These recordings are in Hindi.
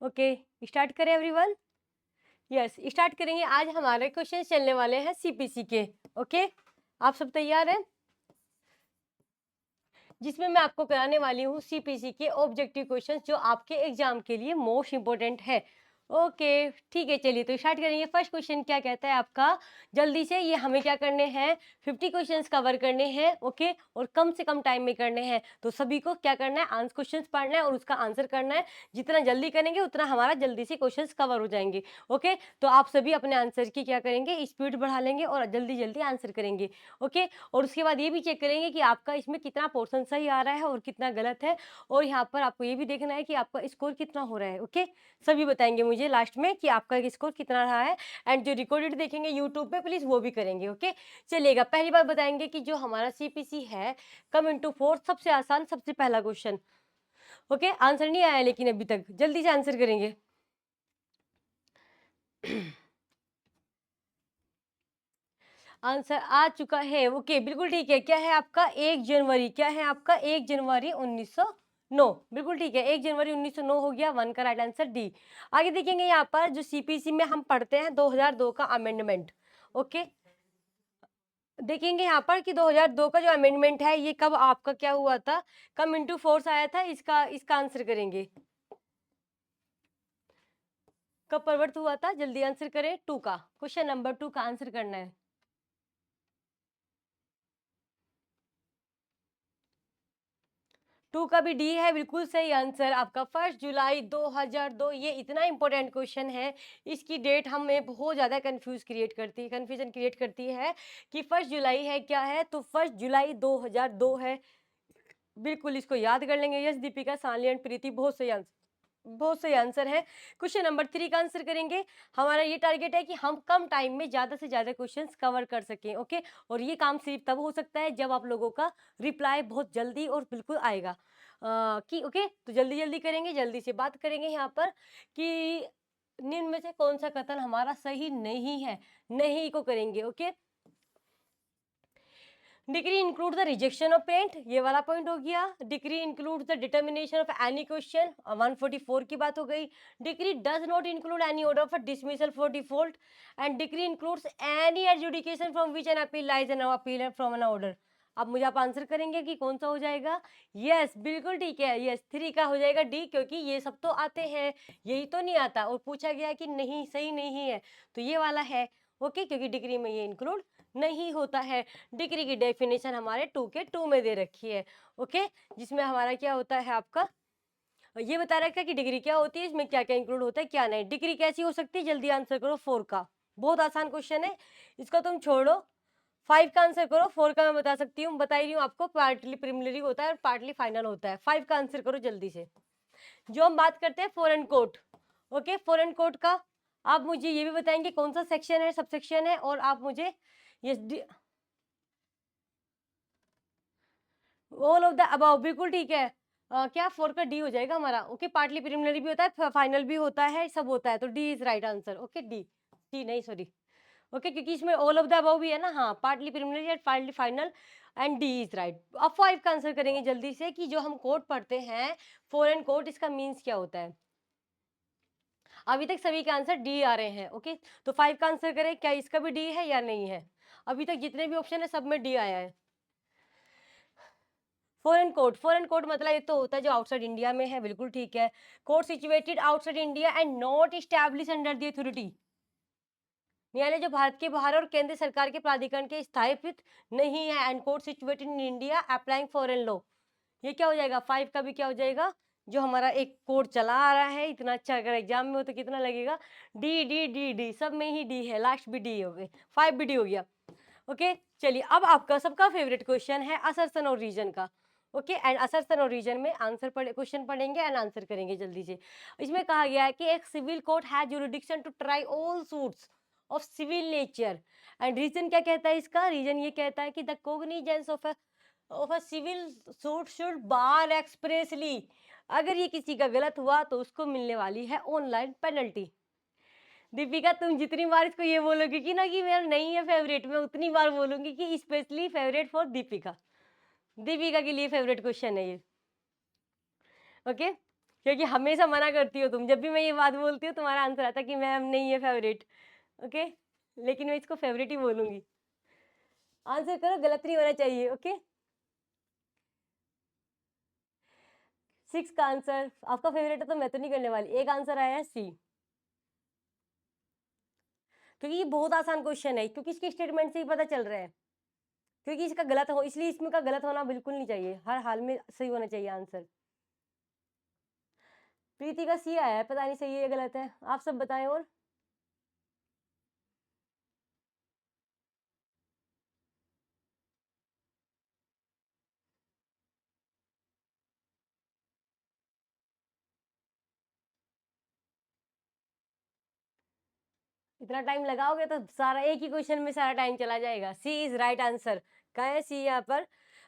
ओके, स्टार्ट करें एवरीवन। यस, स्टार्ट करेंगे। आज हमारे क्वेश्चन चलने वाले हैं सीपीसी के। ओके, आप सब तैयार हैं? जिसमें मैं आपको कराने वाली हूँ सीपीसी के ऑब्जेक्टिव क्वेश्चंस जो आपके एग्जाम के लिए मोस्ट इंपोर्टेंट है। ओके, ठीक है, चलिए तो स्टार्ट करेंगे। फर्स्ट क्वेश्चन क्या कहता है आपका, जल्दी से ये हमें क्या करने हैं, 50 क्वेश्चंस कवर करने हैं। ओके, और कम से कम टाइम में करने हैं। तो सभी को क्या करना है, आंसर क्वेश्चंस पढ़ना है और उसका आंसर करना है। जितना जल्दी करेंगे उतना हमारा जल्दी से क्वेश्चंस कवर हो जाएंगे। ओके, तो आप सभी अपने आंसर की क्या करेंगे, स्पीड बढ़ा लेंगे और जल्दी जल्दी आंसर करेंगे। ओके, और उसके बाद ये भी चेक करेंगे कि आपका इसमें कितना पोर्शन सही आ रहा है और कितना गलत है। और यहाँ पर आपको ये भी देखना है कि आपका स्कोर कितना हो रहा है। ओके, सभी बताएंगे मुझे लास्ट में कि आपका स्कोर कितना रहा है। एंड जो रिकॉर्डेड देखेंगे यूट्यूब पे, प्लीज वो भी करेंगे। ओके, चलिएगा। पहली बार बताएंगे कि जो हमारा सीपीसी है, कम इंटू फोर, सबसे आसान, सबसे पहला क्वेश्चन। ओके, आंसर नहीं आया लेकिन अभी तक, जल्दी से आंसर करेंगे। आंसर आ चुका है। ओके, बिल्कुल ठीक है। क्या है आपका, 1 जनवरी। क्या है आपका, 1 जनवरी 1909। बिल्कुल ठीक है, 1 जनवरी 1909 हो गया। 1 का राइट आंसर डी। आगे देखेंगे यहाँ पर जो सीपीसी में हम पढ़ते हैं 2002 का अमेंडमेंट। ओके, देखेंगे यहाँ पर कि 2002 का जो अमेंडमेंट है ये कब आपका क्या हुआ था, कम इंटू फोर्स आया था। इसका इसका आंसर करेंगे, कब परिवर्त हुआ था। जल्दी आंसर करें। 2 का, क्वेश्चन नंबर 2 का आंसर करना है। 2 का भी डी है, बिल्कुल सही आंसर आपका। 1 जुलाई 2002। ये इतना इंपॉर्टेंट क्वेश्चन है, इसकी डेट हमें बहुत ज्यादा कंफ्यूजन क्रिएट करती है कि 1 जुलाई है क्या है। तो 1 जुलाई 2002 है। बिल्कुल इसको याद कर लेंगे। यस दीपिका, सानवी एंड प्रीति, बहुत सही आंसर, बहुत सही आंसर है। क्वेश्चन नंबर 3 का आंसर करेंगे। हमारा ये टारगेट है कि हम कम टाइम में ज्यादा से ज्यादा क्वेश्चंस कवर कर सकें। ओके, और ये काम सिर्फ तब हो सकता है जब आप लोगों का रिप्लाई बहुत जल्दी और बिल्कुल आएगा। कि ओके, तो जल्दी जल्दी करेंगे, जल्दी से बात करेंगे यहाँ पर कि निम्न में से कौन सा कथन हमारा सही नहीं है। नहीं को करेंगे। Okay, decree include the rejection of parent, ये वाला पॉइंट हो गया। Decree include the determination of any question, 144 की बात हो गई। Decree does not include any order for dismissal for default. And decree includes any adjudication from which an appeal lies an appeal from an order. अब मुझे आप आंसर करेंगे कि कौन सा हो जाएगा। यस, बिल्कुल ठीक है। यस, 3 का हो जाएगा डी, क्योंकि ये सब तो आते हैं, यही तो नहीं आता। और पूछा गया कि नहीं, सही नहीं है, तो ये वाला है। ओके, क्योंकि डिग्री में ये इंक्लूड नहीं होता है। डिग्री की डेफिनेशन हमारे 2 के 2 में दे रखी है। ओके, जिसमें हमारा क्या होता है आपका, ये बता रखा है कि डिग्री क्या होती है, इसमें क्या क्या इंक्लूड होता है क्या नहीं। डिग्री कैसी हो सकती है, जल्दी आंसर करो। 4 का, बहुत आसान क्वेश्चन है, इसको तुम छोड़ो। 5 का आंसर करो। 4 का मैं बता सकती हूँ, बता रही हूँ आपको। पार्टली प्रिलिमिनरी होता है और पार्टली फाइनल होता है। 5 का आंसर करो जल्दी से। जो हम बात करते हैं foreign court. Okay, foreign court का आप मुझे ये भी बताएंगे कौन सा सेक्शन है, सब सेक्शन है। और आप मुझे ये ऑल ऑफ द अबव, बिल्कुल ठीक है। क्या 4 का डी हो जाएगा हमारा। ओके, पार्टली प्रिलिमिनरी भी होता है, फाइनल भी होता है, सब होता है, तो D is right answer. Okay, D, D नहीं, सॉरी। ओके, क्योंकि इसमें ऑल ऑफ द अबव भी है ना। हाँ, partly preliminary and partly final, and D is right. अब 5 का आंसर करेंगे जल्दी से कि जो हम कोर्ट पढ़ते हैं, फॉरेन कोर्ट, इसका मीन्स क्या होता है। अभी तक सभी के आंसर डी आ रहे हैं। ओके, तो 5 का आंसर करें, क्या इसका भी डी है या नहीं है। अभी तक जितने भी ऑप्शन है सब में डी आया है। फॉरेन कोर्ट, फॉरेन कोर्ट मतलब ये तो होता है जो आउटसाइड इंडिया में है, बिल्कुल ठीक है। Court situated outside India and not establish under the authority, न्यायालय जो भारत के बाहर और केंद्र सरकार के प्राधिकरण के स्थापित नहीं है। And court situated in India applying foreign law, ये क्या हो जाएगा। 5 का भी क्या हो जाएगा, जो हमारा एक कोर्ट चला आ रहा है इतना अच्छा, अगर एग्जाम में हो तो कितना लगेगा। डी डी डी डी, सब में ही डी है, लास्ट भी डी हो गए। 5 भी डी हो गया। ओके, चलिए अब आपका सबका फेवरेट क्वेश्चन है असर्शन और रीजन का। ओके, एंड असर्शन और रीजन में आंसर पढ़े, क्वेश्चन पढ़ेंगे एंड आंसर करेंगे जल्दी से। इसमें कहा गया है कि एक civil court has jurisdiction to try all suits of civil nature. And reason क्या कहता है इसका, रीजन ये कहता है कि the cognizance of a civil suit should bar expressly, अगर ये किसी का गलत हुआ तो उसको मिलने वाली है ऑनलाइन पेनल्टी। दीपिका, तुम जितनी बार इसको ये बोलोगी कि ना कि मेरा नहीं है फेवरेट, मैं उतनी बार बोलूंगी कि specially favourite for Deepika. Deepika के लिए फेवरेट क्वेश्चन है ये। ओके, क्योंकि हमेशा मना करती हो तुम, जब भी मैं ये बात बोलती हूँ तुम्हारा आंसर आता है कि मैम नहीं है फेवरेट। ओके, लेकिन मैं इसको फेवरेट ही बोलूंगी। आंसर करो, गलत नहीं होना चाहिए। ओके, 6 का आंसर आपका फेवरेट है तो मैं तो नहीं करने वाली। एक आंसर आया है सी, क्योंकि ये बहुत आसान क्वेश्चन है, क्योंकि इसके स्टेटमेंट से ही पता चल रहा है। क्योंकि इसका गलत हो, इसलिए इसमें का गलत होना बिल्कुल नहीं चाहिए, हर हाल में सही होना चाहिए आंसर। प्रीति का सी आया है, पता नहीं सही है या गलत है, आप सब बताएं। और इतना टाइम लगाओगे तो सारा एक ही क्वेश्चन में सारा टाइम चला जाएगा। C is right answer. क्या है सी यहाँ पर?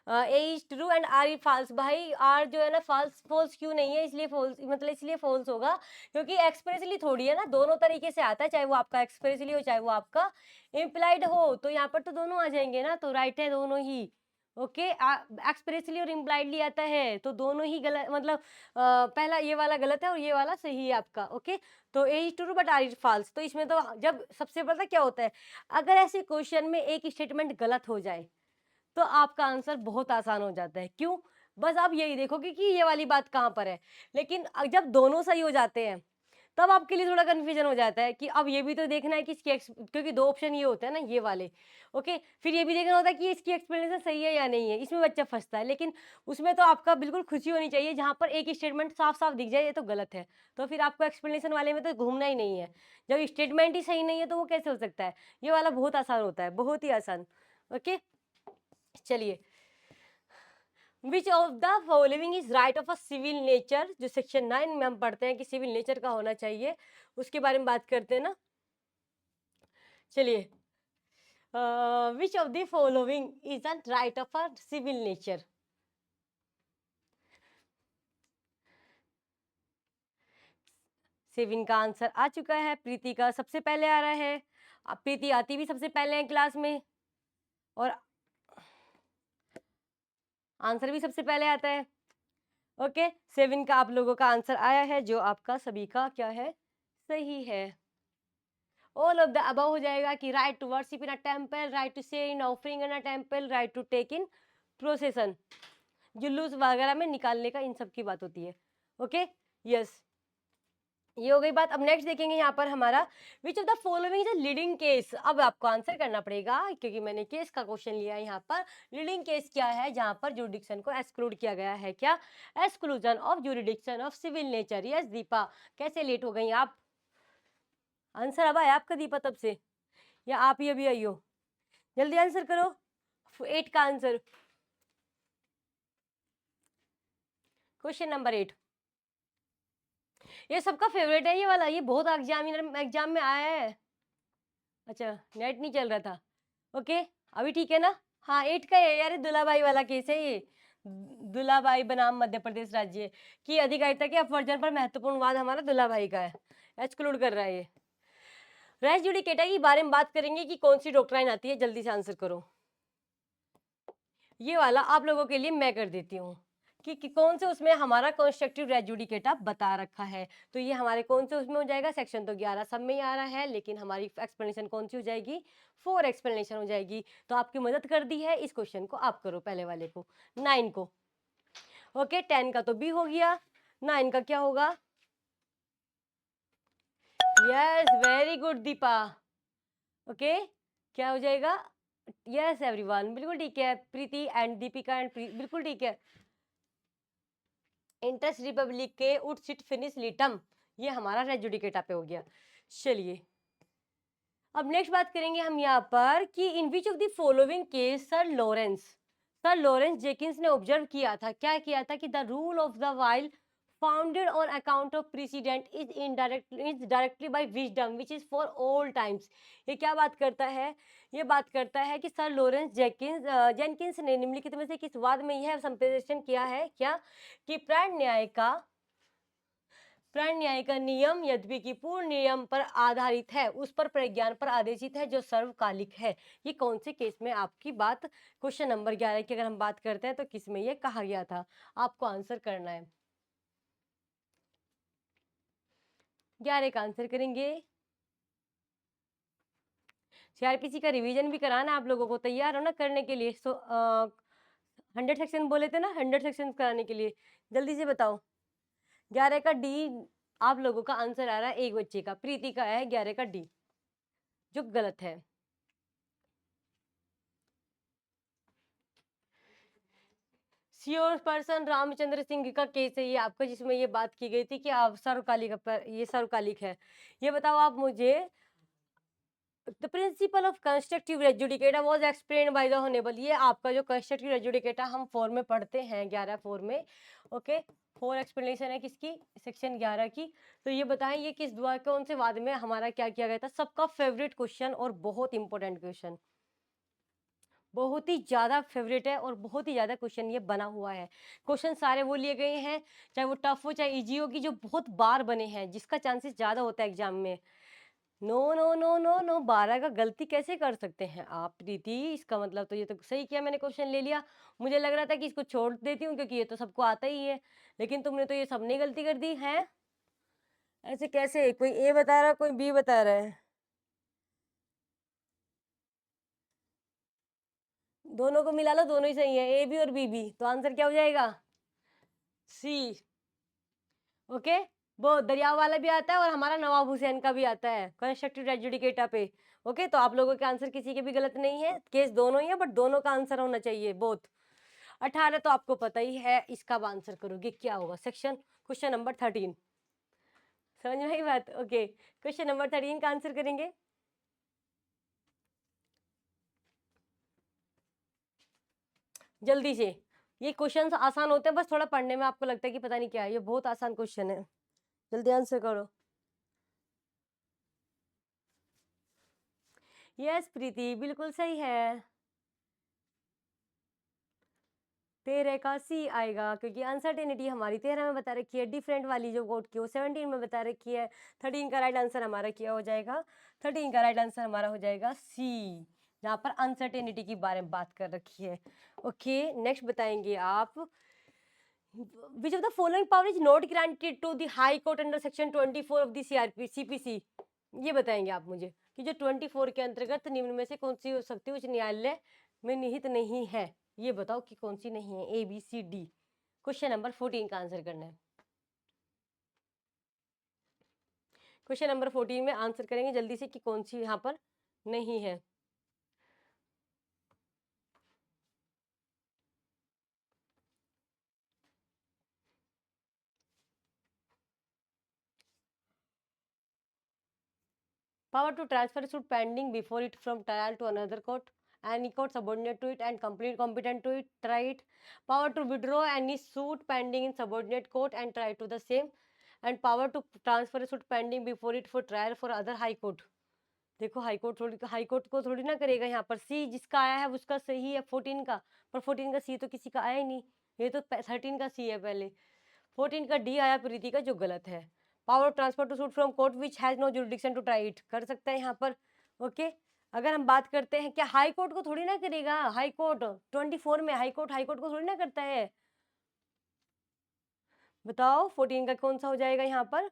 A is true and R is false. भाई आर जो है ना फॉल्स, फॉल्स क्यों नहीं है? इसलिए फॉल्स, मतलब इसलिए फॉल्स होगा क्योंकि एक्सप्रेसली थोड़ी है ना, दोनों तरीके से आता है, चाहे वो आपका एक्सप्रेसली हो चाहे वो आपका इम्प्लाइड हो, तो यहाँ पर तो दोनों आ जाएंगे ना, तो राइट है दोनों ही। ओके, एक्सप्रेसली और इम्प्लाइडली आता है तो दोनों ही गलत, मतलब पहला ये वाला गलत है और ये वाला सही है आपका। ओके, तो A is true but R is false, तो इसमें तो जब सबसे पता क्या होता है, अगर ऐसे क्वेश्चन में एक स्टेटमेंट गलत हो जाए तो आपका आंसर बहुत आसान हो जाता है। क्यों? बस आप यही देखोगे कि ये वाली बात कहाँ पर है। लेकिन जब दोनों सही हो जाते हैं तब आपके लिए थोड़ा कन्फ्यूजन हो जाता है कि अब ये भी तो देखना है कि इसकी क्योंकि दो ऑप्शन ये होते हैं ना, ये वाले। ओके, फिर ये भी देखना होता है कि इसकी एक्सप्लेनेशन सही है या नहीं है, इसमें बच्चा फंसता है। लेकिन उसमें तो आपका बिल्कुल खुशी होनी चाहिए, जहाँ पर एक स्टेटमेंट साफ साफ दिख जाए ये तो गलत है, तो फिर आपको एक्सप्लेनेशन वाले में तो घूमना ही नहीं है। जब स्टेटमेंट ही सही नहीं है तो वो कैसे हो सकता है? ये वाला बहुत आसान होता है, बहुत ही आसान। ओके, चलिए, which of the following is right of a civil nature, जो सेक्शन 9 में हम पढ़ते हैं कि सिविल नेचर का होना चाहिए, उसके बारे में बात करते हैं ना। चलिए, which of the following is a right of a civil nature? Seven का आंसर आ चुका है, प्रीति का सबसे पहले आ रहा है। अब प्रीति आती भी सबसे पहले है क्लास में, और आंसर भी सबसे पहले आता है। ओके, सेविन का आप लोगों का आंसर आया है, जो आपका सभी का क्या है, सही है। ऑल ऑफ द अबव हो जाएगा कि right to worship in a temple, right to say in offering in a temple, right to take in procession, जुलूस वगैरह में निकालने का, इन सब की बात होती है। ओके, यस, ये हो गई बात। अब नेक्स्ट देखेंगे यहाँ पर हमारा, विच of the following is a leading case. अब आपको आंसर करना पड़ेगा क्योंकि मैंने केस का क्वेश्चन लिया है यहाँ पर। लीडिंग केस क्या है? जहाँ पर जुरिडिक्शन को एक्सक्लूड किया गया है। क्या? Exclusion of jurisdiction of civil nature. Yes Deepa, कैसे लेट हो गई आप? आंसर अब आया आपका दीपा तब से, या आप ही अभी आई हो? जल्दी आंसर करो, 8 का आंसर, क्वेश्चन नंबर 8। ये सबका फेवरेट है ये वाला, ये बहुत एग्जाम में आया है। अच्छा, नेट नहीं चल रहा था। ओके, अभी ठीक है ना? हाँ, 8 का है यार, दुलाबाई वाला केस है ये। दुलाबाई बनाम मध्य प्रदेश राज्य की अधिकारिता के अपवर्जन पर महत्वपूर्ण वाद हमारा दुलाबाई का है, एक्सक्लूड कर रहा है ये। रेस जुडिकेटा के बारे में बात करेंगे कि कौन सी डॉक्ट्राइन आती है, जल्दी से आंसर करो। ये वाला आप लोगों के लिए मैं कर देती हूँ कि कौन से उसमें हमारा कंस्ट्रक्टिव रेस जुडिकेटा बता रखा है। तो ये हमारे कौन से उसमें हो जाएगा? सेक्शन तो 11 सब में ही आ रहा है, लेकिन हमारी एक्सप्लेनेशन कौन सी हो जाएगी? 4 एक्सप्लेनेशन हो जाएगी। तो आपकी मदद कर दी है, इस क्वेश्चन को आप करो, पहले वाले को, 9 को। ओके, 10 का तो बी हो गया, 9 का क्या होगा? Yes, very good Deepa. Okay, क्या हो जाएगा? यस एवरीवन, बिल्कुल ठीक है, प्रीति एंड दीपिका एंड बिल्कुल ठीक है। इंटरेस्ट रिपब्लिक के उट सिट फिनिश लिटम, ये हमारा रेजुडिकेटा पे हो गया। चलिए, अब नेक्स्ट बात करेंगे हम यहाँ पर कि in which of the following case Sir Lawrence Jenkins ने ऑब्जर्व किया था, क्या किया था, कि the rule of the while founded on account of president is directly by wisdom which is for all times. ये क्या बात करता है? ये बात करता है कि सर लॉरेंस जेनकिंस ने निम्नलिखित में से किस वाद में यह संप्रेषण किया है, क्या, कि प्रण न्याय का नियम यद्यपि कि पूर्ण नियम पर आधारित है, उस पर प्रज्ञान पर आदेशित है जो सर्वकालिक है। ये कौन से केस में आपकी बात, क्वेश्चन नंबर 11 की अगर हम बात करते हैं तो किस में ये कहा गया था? आपको आंसर करना है। 11 का आंसर करेंगे। सीआरपीसी का रिवीजन भी कराना आप लोगों को, तैयार हो ना करने के लिए? 100 सेक्शन बोले थे ना, 100 सेक्शन कराने के लिए। जल्दी से बताओ। 11 का डी आप लोगों का आंसर आ रहा है, एक बच्चे का, प्रीति का है 11 का डी, जो गलत है। श्योर पर्सन रामचंद्र सिंह का केस है ये आपका, जिसमें ये बात की गई थी कि आप सर्वकालिक पर, ये सर्वकालिक है। ये बताओ आप मुझे, the principle of constructive adjudicata was explained by the honourable. ये आपका जो कंस्ट्रक्टिव एजुडिकेटा हम 4 में पढ़ते हैं, 11 4 में, ओके। 4 एक्सप्लेनेशन है किसकी? सेक्शन 11 की। तो ये बताएं ये किस द्वारा, कौन से वाद में हमारा क्या किया गया था? सबका फेवरेट क्वेश्चन और बहुत इंपॉर्टेंट क्वेश्चन, बहुत ही ज्यादा फेवरेट है और बहुत ही ज्यादा क्वेश्चन ये बना हुआ है। क्वेश्चन सारे वो लिए गए हैं, चाहे वो टफ हो चाहे इजी हो, की जो बहुत बार बने हैं, जिसका चांसेस ज्यादा होता है एग्जाम में। No no no no no, 12 का गलती कैसे कर सकते हैं आप प्रीति? इसका मतलब तो ये तो सही किया, मैंने क्वेश्चन ले लिया। मुझे लग रहा था कि इसको छोड़ देती हूँ क्योंकि ये तो सबको आता ही है, लेकिन तुमने तो ये सबने गलती कर दी है। ऐसे कैसे? कोई ए बता रहा है, कोई बी बता रहा है। दोनों को मिला लो, दोनों ही सही है, ए भी और बी भी। तो आंसर क्या हो जाएगा? सी। ओके। वो दरिया वाला भी आता है और हमारा नवाब हुसैन का भी आता है कंस्ट्रक्टिव एजुडिकेटा पे। ओके, तो आप लोगों के आंसर किसी के भी गलत नहीं है, केस दोनों ही है, बट दोनों का आंसर होना चाहिए बोथ। 18 तो आपको पता ही है, इसका आंसर करोगे क्या होगा? Section question number 13। समझ में आई बात? ओके, क्वेश्चन नंबर 13 का आंसर करेंगे जल्दी से। ये क्वेश्चन आसान होते हैं, बस थोड़ा पढ़ने में आपको लगता है कि पता नहीं क्या है, ये बहुत आसान क्वेश्चन है। जल्दी आंसर करो। यस प्रीति, बिल्कुल सही है। 13 का सी आएगा, क्योंकि अनसर्टेनिटी हमारी 13 में बता रखी है, डिफरेंट वाली जो कोड की वो 17 में बता रखी है। 13 का राइट आंसर हमारा क्या हो जाएगा? 13 का राइट आंसर हमारा हो जाएगा सी, जहाँ पर अनसर्टेनिटी के बारे में बात कर रखी है। ओके, नेक्स्ट बताएंगे आप, which of the following power is not granted to the high court under section 24 of the CPC. ये बताएंगे आप मुझे कि जो 24 के अंतर्गत निम्न में से कौन सी हो सकती है उच्च न्यायालय में निहित नहीं है? ये बताओ कि कौन सी नहीं है, A B C D. Question number 14 का आंसर करना है। क्वेश्चन नंबर 14 में आंसर करेंगे जल्दी से कि कौन सी यहाँ पर नहीं है। Power to transfer suit pending before it from trial to another court, any court subordinate to it and complete competent to it, try it. Power to withdraw any suit pending in subordinate court and try to the same, and power to transfer a suit pending before it for trial for other high court. देखो हाई कोर्ट को थोड़ी ना करेगा यहाँ पर। सी जिसका आया है उसका सही है 14 का, पर 14 का सी तो किसी का आया ही नहीं, ये तो 13 का सी है पहले। 14 का डी आया प्रीति का, जो गलत है। Power transfer to suit from court which has no jurisdiction to try it, कर सकता है यहाँ पर। ओके, अगर हम बात करते हैं, क्या हाई कोर्ट को थोड़ी ना करेगा? हाई कोर्ट 24 में हाई कोर्ट को थोड़ी ना करता है। बताओ 14 का कौन सा हो जाएगा यहाँ पर?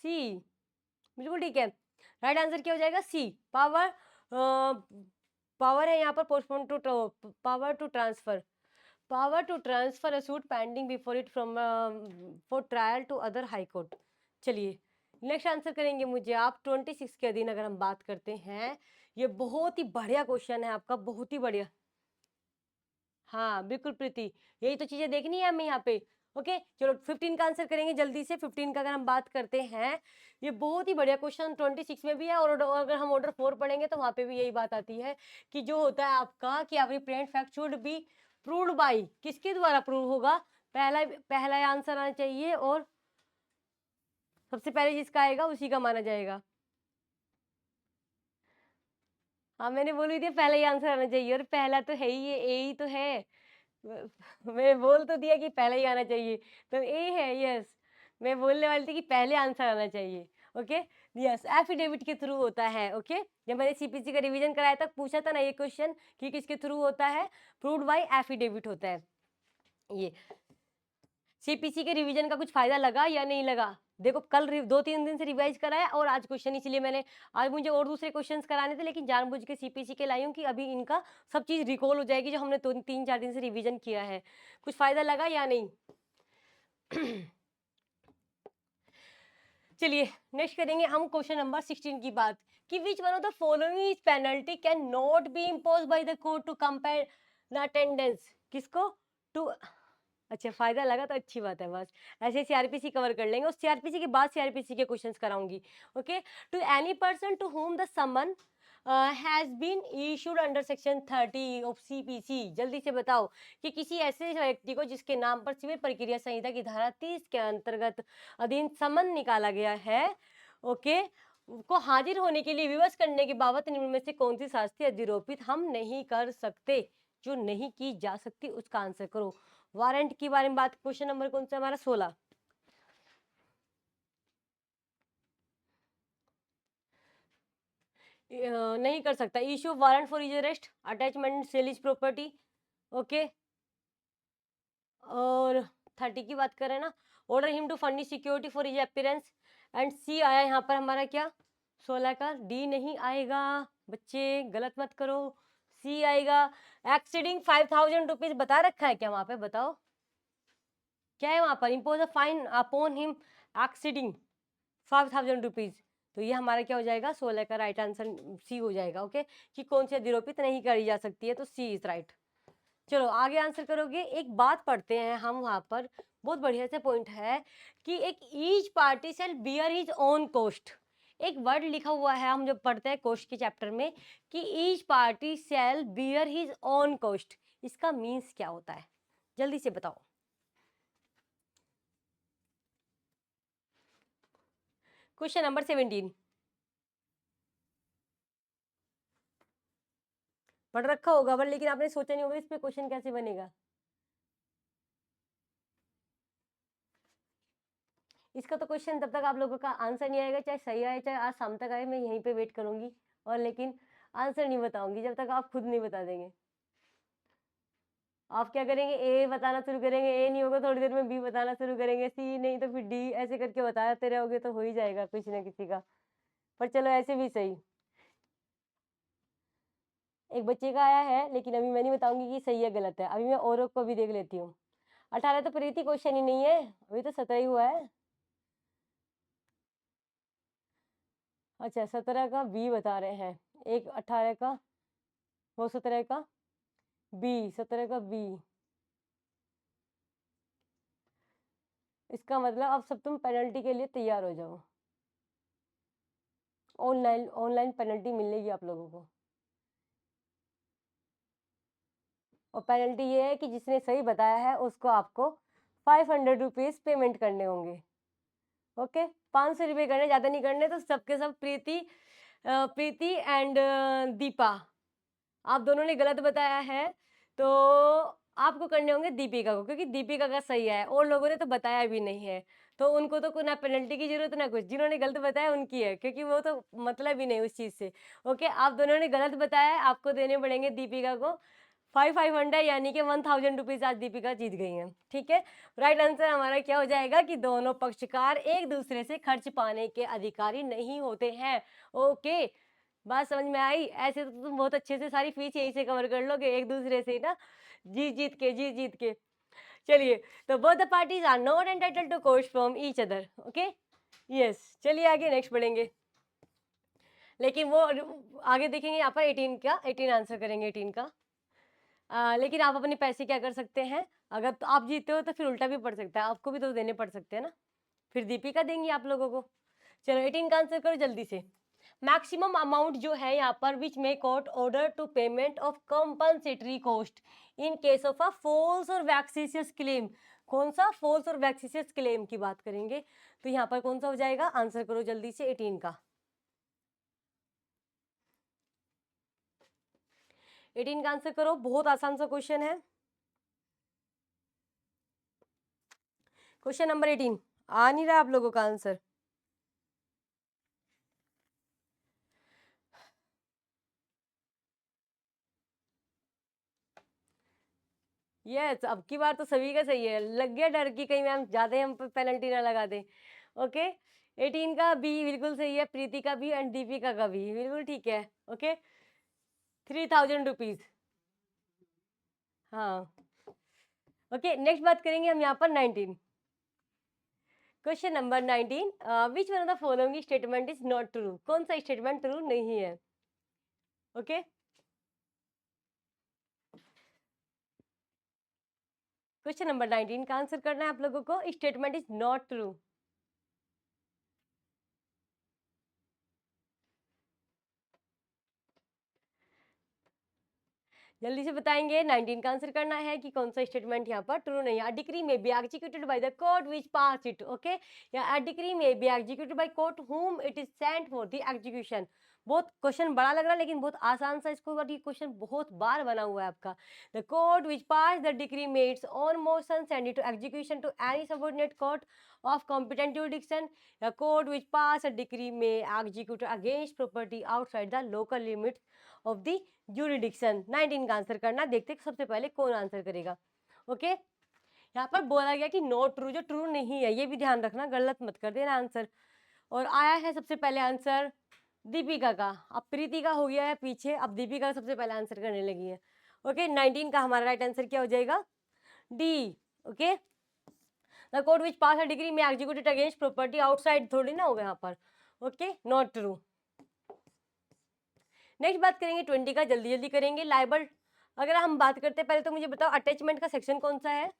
सी, बिल्कुल ठीक है। राइट आंसर क्या हो जाएगा? सी। पावर, पावर है यहाँ पर postpone to, power to transfer, power to transfer a suit pending before it from for trial to other high court। चलिए नेक्स्ट आंसर करेंगे मुझे आप 26 के अधीन अगर हम बात करते हैं। ये बहुत ही बढ़िया क्वेश्चन है आपका, बहुत ही बढ़िया। हाँ बिल्कुल प्रीति, यही तो चीजें देखनी है हमें यहाँ पे। ओके चलो 15 का आंसर करेंगे जल्दी से। 15 का अगर हम बात करते हैं, ये बहुत ही बढ़िया क्वेश्चन 26 में भी है, और अगर हम ऑर्डर 4 पढ़ेंगे तो वहां पे भी यही बात आती है कि जो होता है आपका कि every plaint fact should be proved bye, किसके द्वारा प्रूव होगा? पहला पहला आंसर आना चाहिए, और सबसे पहले जिसका आएगा उसी का माना जाएगा। हाँ मैंने बोली थी पहला ही आंसर आना चाहिए, और पहला तो है ही, ये ए ही तो है। मैं बोल तो दिया कि पहले ही आना चाहिए, तो ए है। यस, मैं बोलने वाली थी कि पहले आंसर आना चाहिए। ओके यस, एफिडेविट के थ्रू होता है। ओके, जब मैंने सीपीसी का रिवीजन कराया था, पूछा था ना ये क्वेश्चन कि किसके थ्रू होता है? प्रूव्ड बाय एफिडेविट होता है। ये सीपीसी के रिवीजन का कुछ फायदा लगा या नहीं लगा? देखो कल 2-3 दिन से रिवाइज कराया और आज क्वेश्चन, इसलिए मैंने आज मुझे और दूसरे क्वेश्चंस कराने थे, लेकिन जानबूझ के सीपीसी के लाई हूँ कि अभी इनका सब चीज़ रिकॉल हो जाएगी जो हमने 3-4 दिन से रिवीजन किया है। कुछ फायदा लगा या नहीं? चलिए नेक्स्ट करेंगे हम क्वेश्चन नंबर 16 की बात कि which one of the following is penalty can not be impose by the court to compel the attendance. किसको? टू, अच्छा फायदा लगा तो अच्छी बात है, बस ऐसे सीआरपीसी कवर कर लेंगे, उस सीआरपीसी के बाद सीआरपीसी के क्वेश्चंस कराऊंगी। Okay, to any person to whom the summon has been issued under section 30 of CPC. जल्दी से बताओ कि किसी ऐसे व्यक्ति को जिसके नाम पर सिविल प्रक्रिया संहिता की धारा 30 के अंतर्गत अधीन समन निकाला गया है, ओके, को हाजिर होने के लिए विवश करने के बाबत निम्न में से कौन सी शास्ति अधिरोपित हम नहीं कर सकते? जो नहीं की जा सकती उसका आंसर करो। वारंट के बारे में बात, क्वेश्चन नंबर कौन सा हमारा 16। नहीं कर सकता। Issue warrant for his arrest, attachment sale his property. Okay, और 30 की बात करें ना, order him to furnish security for his appearance. And C आया यहाँ पर हमारा क्या? 16 का। डी नहीं आएगा बच्चे, गलत मत करो, सी आएगा। एक्सीडिंग 5000 रुपीज बता रखा है क्या वहां पे? बताओ क्या है वहां पर? Impose a fine upon him exceeding 5000 rupees. तो ये हमारा क्या हो जाएगा? 16 का राइट आंसर सी हो जाएगा। ओके, कि कौन सी अधिरोपित नहीं करी जा सकती है, तो सी इज राइट। चलो आगे आंसर करोगे। एक बात पढ़ते हैं हम वहां पर, बहुत बढ़िया से पॉइंट है कि एक each party shall bear his own cost. एक वर्ड लिखा हुआ है, हम जब पढ़ते हैं कॉस्ट के चैप्टर में, कि each party shall bear his own cost. इसका मीन्स क्या होता है? जल्दी से बताओ। क्वेश्चन नंबर 17 पढ़ रखा होगा पर लेकिन आपने सोचा नहीं होगा इस पे क्वेश्चन कैसे बनेगा। इसका तो क्वेश्चन तब तक आप लोगों का आंसर नहीं आएगा, चाहे सही आए चाहे आज शाम तक आए, मैं यहीं पे वेट करूंगी और लेकिन आंसर नहीं बताऊंगी जब तक आप खुद नहीं बता देंगे। आप क्या करेंगे? ए बताना शुरू करेंगे, ए नहीं होगा थोड़ी देर में बी बताना शुरू करेंगे, सी नहीं तो फिर डी, ऐसे करके बताते रहोगे तो हो ही जाएगा किसी ना किसी का। पर चलो ऐसे भी सही। एक बच्चे का आया है लेकिन अभी मैं नहीं बताऊंगी कि सही है गलत है, अभी मैं औरों को भी देख लेती हूँ। 18 तो प्रीति क्वेश्चन ही नहीं है, अभी तो 17 ही हुआ है। अच्छा 17 का बी बता रहे हैं, एक 18 का, वो 17 का बी, 17 का बी। इसका मतलब अब सब तुम पेनल्टी के लिए तैयार हो जाओ। ऑनलाइन ऑनलाइन पेनल्टी मिलेगी आप लोगों को, और पेनल्टी ये है कि जिसने सही बताया है उसको आपको 500 रुपीज पेमेंट करने होंगे। ओके, 500 रुपये करने, ज़्यादा नहीं करने। तो सबके सब प्रीति, प्रीति एंड दीपा, आप दोनों ने गलत बताया है, तो आपको करने होंगे दीपिका को, क्योंकि दीपिका का सही है और लोगों ने तो बताया भी नहीं है, तो उनको तो ना पेनल्टी की जरूरत ना कुछ। जिन्होंने गलत बताया उनकी है, क्योंकि वो तो मतलब ही नहीं उस चीज से। ओके, आप दोनों ने गलत बताया है, आपको देने पड़ेंगे दीपिका को 500, यानी कि 1000 रुपीज आज दीपिका जीत गई हैं। ठीक है, राइट आंसर हमारा क्या हो जाएगा कि दोनों पक्षकार एक दूसरे से खर्च पाने के अधिकारी नहीं होते हैं। ओके, बात समझ में आई? ऐसे तो तुम बहुत अच्छे से सारी फीस यहीं से कवर कर लोगे एक दूसरे से ना, जीत जीत के, जीत जीत के। चलिए, तो both the parties are not entitled to costs from each other. Okay, yes, चलिए आगे नेक्स्ट बढ़ेंगे। लेकिन वो आगे देखेंगे यहाँ पर 18 का, 18 आंसर करेंगे 18 का। लेकिन आप अपने पैसे क्या कर सकते हैं, अगर तो आप जीते हो तो फिर उल्टा भी पड़ सकता है, आपको भी तो देने पड़ सकते हैं ना, फिर दीपिका देंगी आप लोगों को। चलो 18 का आंसर करो जल्दी से। मैक्सिमम अमाउंट जो है यहाँ पर which may court order to payment of compensatory cost in case of a false और वैक्सीसियस क्लेम। कौन सा फॉल्स और वैक्सीसियस क्लेम की बात करेंगे, तो यहाँ पर कौन सा हो जाएगा? आंसर करो जल्दी से 18 का। 18 का आंसर करो, बहुत आसान सा क्वेश्चन है। क्वेश्चन नंबर 18 आ नहीं रहा आप लोगों का आंसर? यस, अब की बार तो सभी का सही है। लग गया डर कि कहीं मैम ज़्यादा ही हम पे पेनल्टी ना लगा दें। ओके, 18 का बी बिल्कुल सही है, प्रीति का भी एंड दीपिका का भी बिल्कुल ठीक है। Okay, 3000 rupees. हाँ, ओके नेक्स्ट बात करेंगे हम यहाँ पर 19। Question number 19, which one of the following statement is not true? कौन सा स्टेटमेंट ट्रू नहीं है? ओके, क्वेश्चन नंबर 19 का आंसर करना है आप लोगों को। Statement is not true. जल्दी से बताएंगे। 19 का आंसर करना है कि कौन सा स्टेटमेंट यहाँ पर ट्रू नहीं है। अ डिक्री में be executed by the court which pass it. Okay, या अ डिक्री में be executed by court whom it is sent for the execution. बहुत क्वेश्चन बड़ा लग रहा है लेकिन बहुत आसान सा इसको, बट ये क्वेश्चन बहुत बार बना हुआ है आपका। The court which pass the decree may its own motion send it to execution to any subordinate court of competent jurisdiction। The court which pass a decree may execute against property outside the local limits of the jurisdiction. 19 का आंसर करना। देखते हैं सबसे पहले कौन आंसर करेगा। ओके, यहाँ पर बोला गया कि नॉट ट्रू, जो ट्रू नहीं है, ये भी ध्यान रखना, गलत मत कर देना आंसर। और आया है सबसे पहले आंसर दीपिका का। अब प्रीति का हो गया है पीछे, अब दीपिका सबसे पहले आंसर करने लगी है। ओके, 19 का हमारा राइट आंसर क्या हो जाएगा? D. Okay, the court which pass a degree में एग्जीक्यूटेड अगेंस्ट प्रॉपर्टी आउटसाइड थोड़ी ना होगा यहाँ पर। Okay, not true. नेक्स्ट बात करेंगे 20 का, जल्दी जल्दी करेंगे। लाइबल, अगर हम बात करते हैं, पहले तो मुझे बताओ अटैचमेंट का सेक्शन कौन सा है?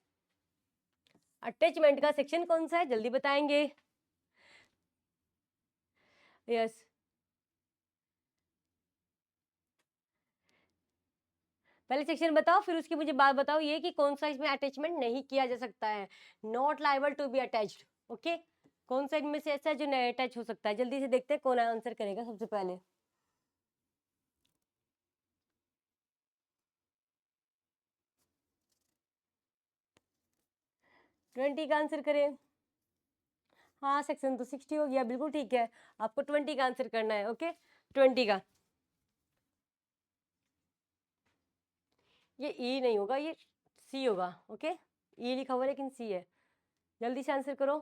अटैचमेंट का सेक्शन कौन सा है, जल्दी बताएंगे। यस, पहले सेक्शन बताओ, फिर उसकी मुझे बात बताओ ये कि कौन सा इसमें अटैचमेंट नहीं किया जा सकता है। Not liable to be attached. Okay, कौन सा इनमें से ऐसा है जो नहीं अटैच हो सकता है? जल्दी से देखते हैं कौन आंसर करेगा सबसे पहले। 20 का आंसर करें। हाँ, सेक्शन तो 60 हो गया, बिल्कुल ठीक है। आपको 20 का आंसर करना है। ओके, 20 का, ये ई नहीं होगा, ये सी होगा। ओके, ई लिखा हुआ है लेकिन सी है। जल्दी से आंसर करो।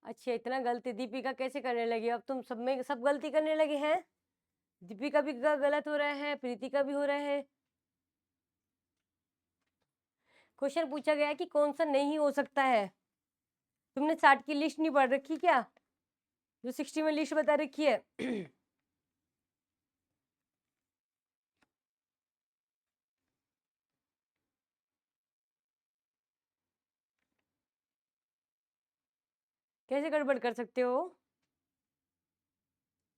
अच्छा, इतना गलती दीपिका कैसे करने लगी? अब तुम सब में सब गलती करने लगे हैं। दीपिका भी गलत हो रहा है, प्रीति का भी हो रहा है। क्वेश्चन पूछा गया है कि कौन सा नहीं हो सकता है। तुमने 60 की लिस्ट नहीं पढ़ रखी क्या, जो 60 में लिस्ट बता रखी है? कैसे गड़बड़ कर सकते हो?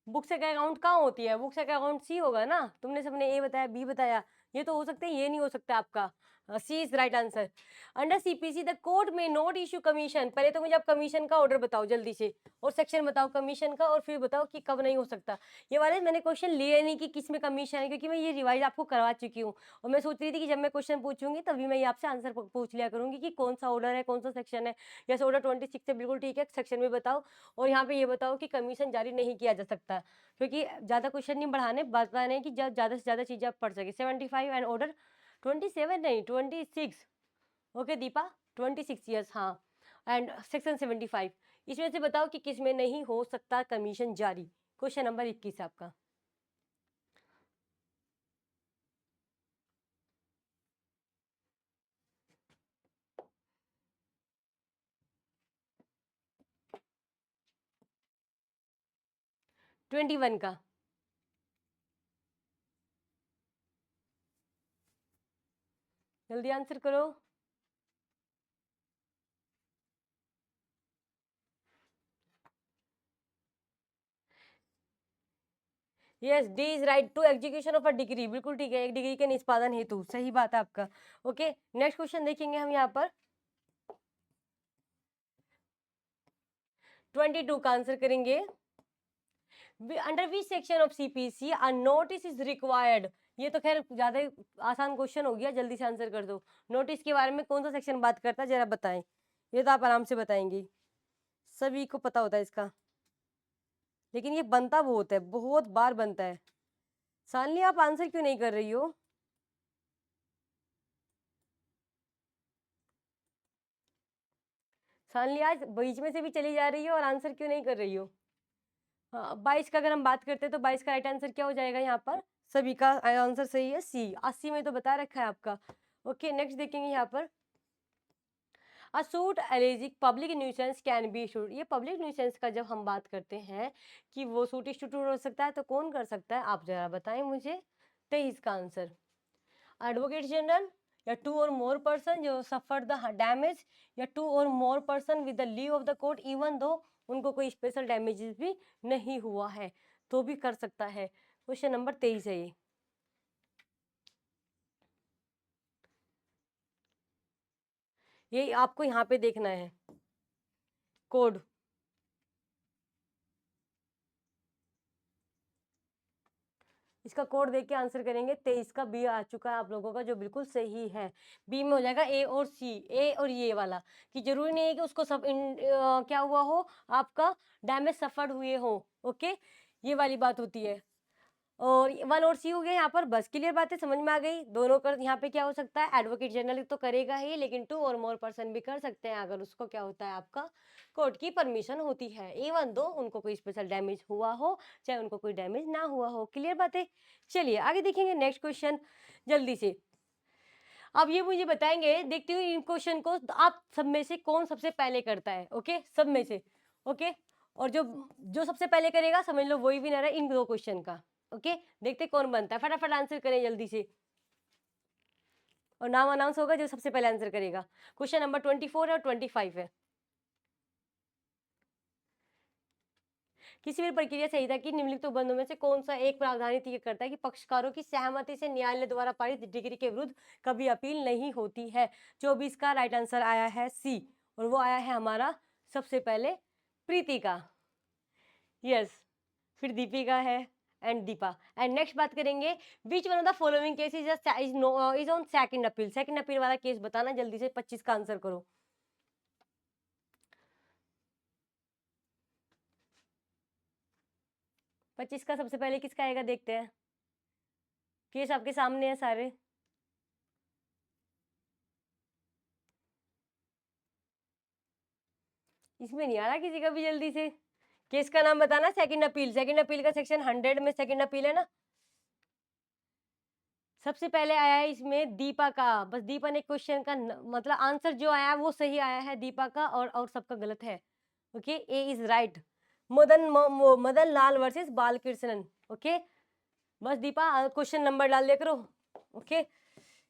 बुक्स का अकाउंट कहाँ होती है? बुक्स का अकाउंट सी होगा ना। तुमने सबने ए बताया, बी बताया, ये तो हो सकता है, ये नहीं हो सकता आपका। C is right answer. Under CPC the court may not issue commission. पहले तो मुझे आप कमीशन का ऑर्डर बताओ जल्दी से, और सेक्शन बताओ कमीशन का, और फिर बताओ कि कब नहीं हो सकता। ये वाले मैंने क्वेश्चन लिए नहीं कि किस में कमीशन है, क्योंकि मैं ये रिवाइज आपको करवा चुकी हूँ। और मैं सोच रही थी कि जब मैं क्वेश्चन पूछूंगी तभी मैं ये आपसे आंसर पूछ लिया करूंगी कि कौन सा ऑर्डर है, कौन सा सेक्शन है। जैसे ऑर्डर 26 है, बिल्कुल ठीक है, सेक्शन में बताओ। और यहाँ पे ये बताओ कि कमीशन जारी नहीं किया जा सकता, क्योंकि ज़्यादा क्वेश्चन नहीं बढ़ाने, बताने कि ज़्यादा से ज़्यादा चीज़ें आप पढ़ सके। 75 एंड ऑर्डर 27 नहीं 26। ओके दीपा, 26 ईयर्स, हाँ। एंड सेक्शन 75, इसमें से बताओ कि किस में नहीं हो सकता कमीशन जारी। क्वेश्चन नंबर 21 आपका। ट्वेंटी वन का जल्दी आंसर करो। Yes, D is right, to execution of a decree, बिल्कुल ठीक है, एक डिग्री के निष्पादन हेतु, सही बात है आपका। ओके, नेक्स्ट क्वेश्चन देखेंगे हम यहाँ पर। 22 का आंसर करेंगे। Under which section of CPC a notice is required? ये तो खैर ज्यादा आसान क्वेश्चन हो गया, जल्दी से आंसर कर दो। नोटिस के बारे में कौन सा सेक्शन बात करता है, जरा बताएं। ये तो आप आराम से बताएंगी, सभी को पता होता है इसका, लेकिन ये बनता बहुत है, बहुत बार बनता है। शालिनी आप आंसर क्यों नहीं कर रही हो? शालिनी आज बीच में से भी चली जा रही हो और आंसर क्यों नहीं कर रही हो? हाँ, 22 का अगर हम बात करते हैं तो 22 का राइट आंसर क्या हो जाएगा यहाँ पर? सभी का आंसर सही है, सी। 80 में तो बता रखा है आपका। ओके, नेक्स्ट देखेंगे यहाँ पर। A suit alleging public nuisance can be issued. ये पब्लिक न्यूसेंस का जब हम बात करते हैं कि वो सूट इशूड हो सकता है, तो कौन कर सकता है, आप जरा बताएं मुझे। 23 का आंसर एडवोकेट जनरल, या टू और मोर पर्सन जो सफर द डैमेज, या टू और more person with the leave of the court even though उनको कोई स्पेशल डैमेजेस भी नहीं हुआ है, तो भी कर सकता है। क्वेश्चन नंबर 23 है ये आपको यहाँ पे देखना है कोड। इसका कोड देख के आंसर करेंगे। 23 का बी आ चुका है आप लोगों का, जो बिल्कुल सही है। बी में हो जाएगा ए और सी, ए और ये वाला, कि जरूरी नहीं है कि उसको सब क्या हुआ हो, आपका डैमेज सफर्ड हुए हो। ओके, ये वाली बात होती है। और 1 और सी हो गया यहाँ पर, बस क्लियर बातें समझ में आ गई। दोनों कर यहाँ पे क्या हो सकता है, एडवोकेट जनरल तो करेगा ही, लेकिन टू और मोर पर्सन भी कर सकते हैं अगर उसको क्या होता है, आपका कोर्ट की परमिशन होती है, इवन दो उनको कोई स्पेशल डैमेज हुआ हो, चाहे उनको कोई डैमेज ना हुआ हो। क्लियर बातें। चलिए आगे देखेंगे नेक्स्ट क्वेश्चन जल्दी से। अब ये मुझे बताएंगे, देखती हूँ इन क्वेश्चन को, तो आप सब में से कौन सबसे पहले करता है। ओके, सब में से। ओके, और जो जो सबसे पहले करेगा समझ लो वही विनर है इन दो क्वेश्चन का। ओके, देखते कौन बनता है, फटाफट आंसर करें जल्दी से, और नाम अनाउंस होगा जो सबसे पहले आंसर करेगा। क्वेश्चन नंबर 24 है और 25 है। किसी भी प्रक्रिया संहिता की निम्नलिखित बंधों में से कौन सा एक प्रावधान तय करता है कि पक्षकारों की सहमति से न्यायालय द्वारा पारित डिग्री के विरुद्ध कभी अपील नहीं होती है। 24 का राइट आंसर आया है सी, और वो आया है हमारा सबसे पहले प्रीति का। यस, फिर दीपिका है एंड दीपा। एंड नेक्स्ट बात करेंगे, which one of the following case is on second appeal. Second appeal वाला केस बताना जल्दी से, 25 का आंसर करो। 25 का सबसे पहले किसका आएगा, देखते हैं। केस आपके सामने है सारे। इसमें नहीं आ रहा किसी का भी, जल्दी से केस का नाम बताना। सेकंड अपील, सेकंड अपील का सेक्शन 100 में सेकंड अपील है ना। सबसे पहले आया है इसमें दीपा का, बस दीपा ने क्वेश्चन का मतलब आंसर जो आया है वो सही आया है दीपा का, और सबका गलत है। Okay, A is right. Madan Lal versus Balakrishnan. Okay, बस दीपा क्वेश्चन नंबर डाल दिया करो। ओके,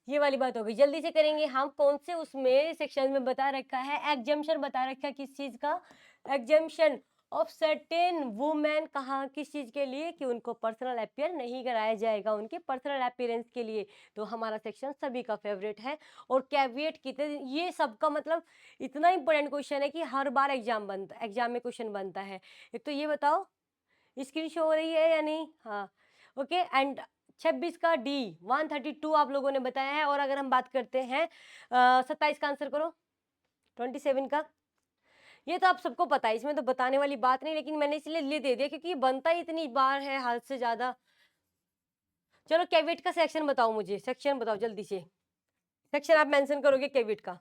ये वाली बात हो गई। जल्दी से करेंगे हम, कौन से उसमें सेक्शन में बता रखा है, एग्जम्पशन बता रखा है किस चीज का, एग्जम्पशन ऑफ सर्टेन वुमेन, कहा किस चीज के लिए, कि उनको पर्सनल अपियर नहीं कराया जाएगा उनके पर्सनल अपियरेंस के लिए। तो हमारा सेक्शन सभी का फेवरेट है। और कैविएट कितने, ये सबका मतलब इतना इंपॉर्टेंट क्वेश्चन है कि हर बार एग्जाम में क्वेश्चन बनता है। एक तो ये बताओ स्क्रीन शो हो रही है या नहीं, हाँ। ओके, एंड 26 का डी 132 आप लोगों ने बताया है। और अगर हम बात करते हैं 27 का आंसर करो, 27 का। ये तो आप सबको पता है, इसमें तो बताने वाली बात नहीं, लेकिन मैंने इसलिए ले दे दिया क्योंकि ये बनता ही इतनी बार है हद से ज्यादा। चलो कैविट का सेक्शन बताओ मुझे, सेक्शन बताओ जल्दी से, सेक्शन आप मेंशन करोगे कैविट का।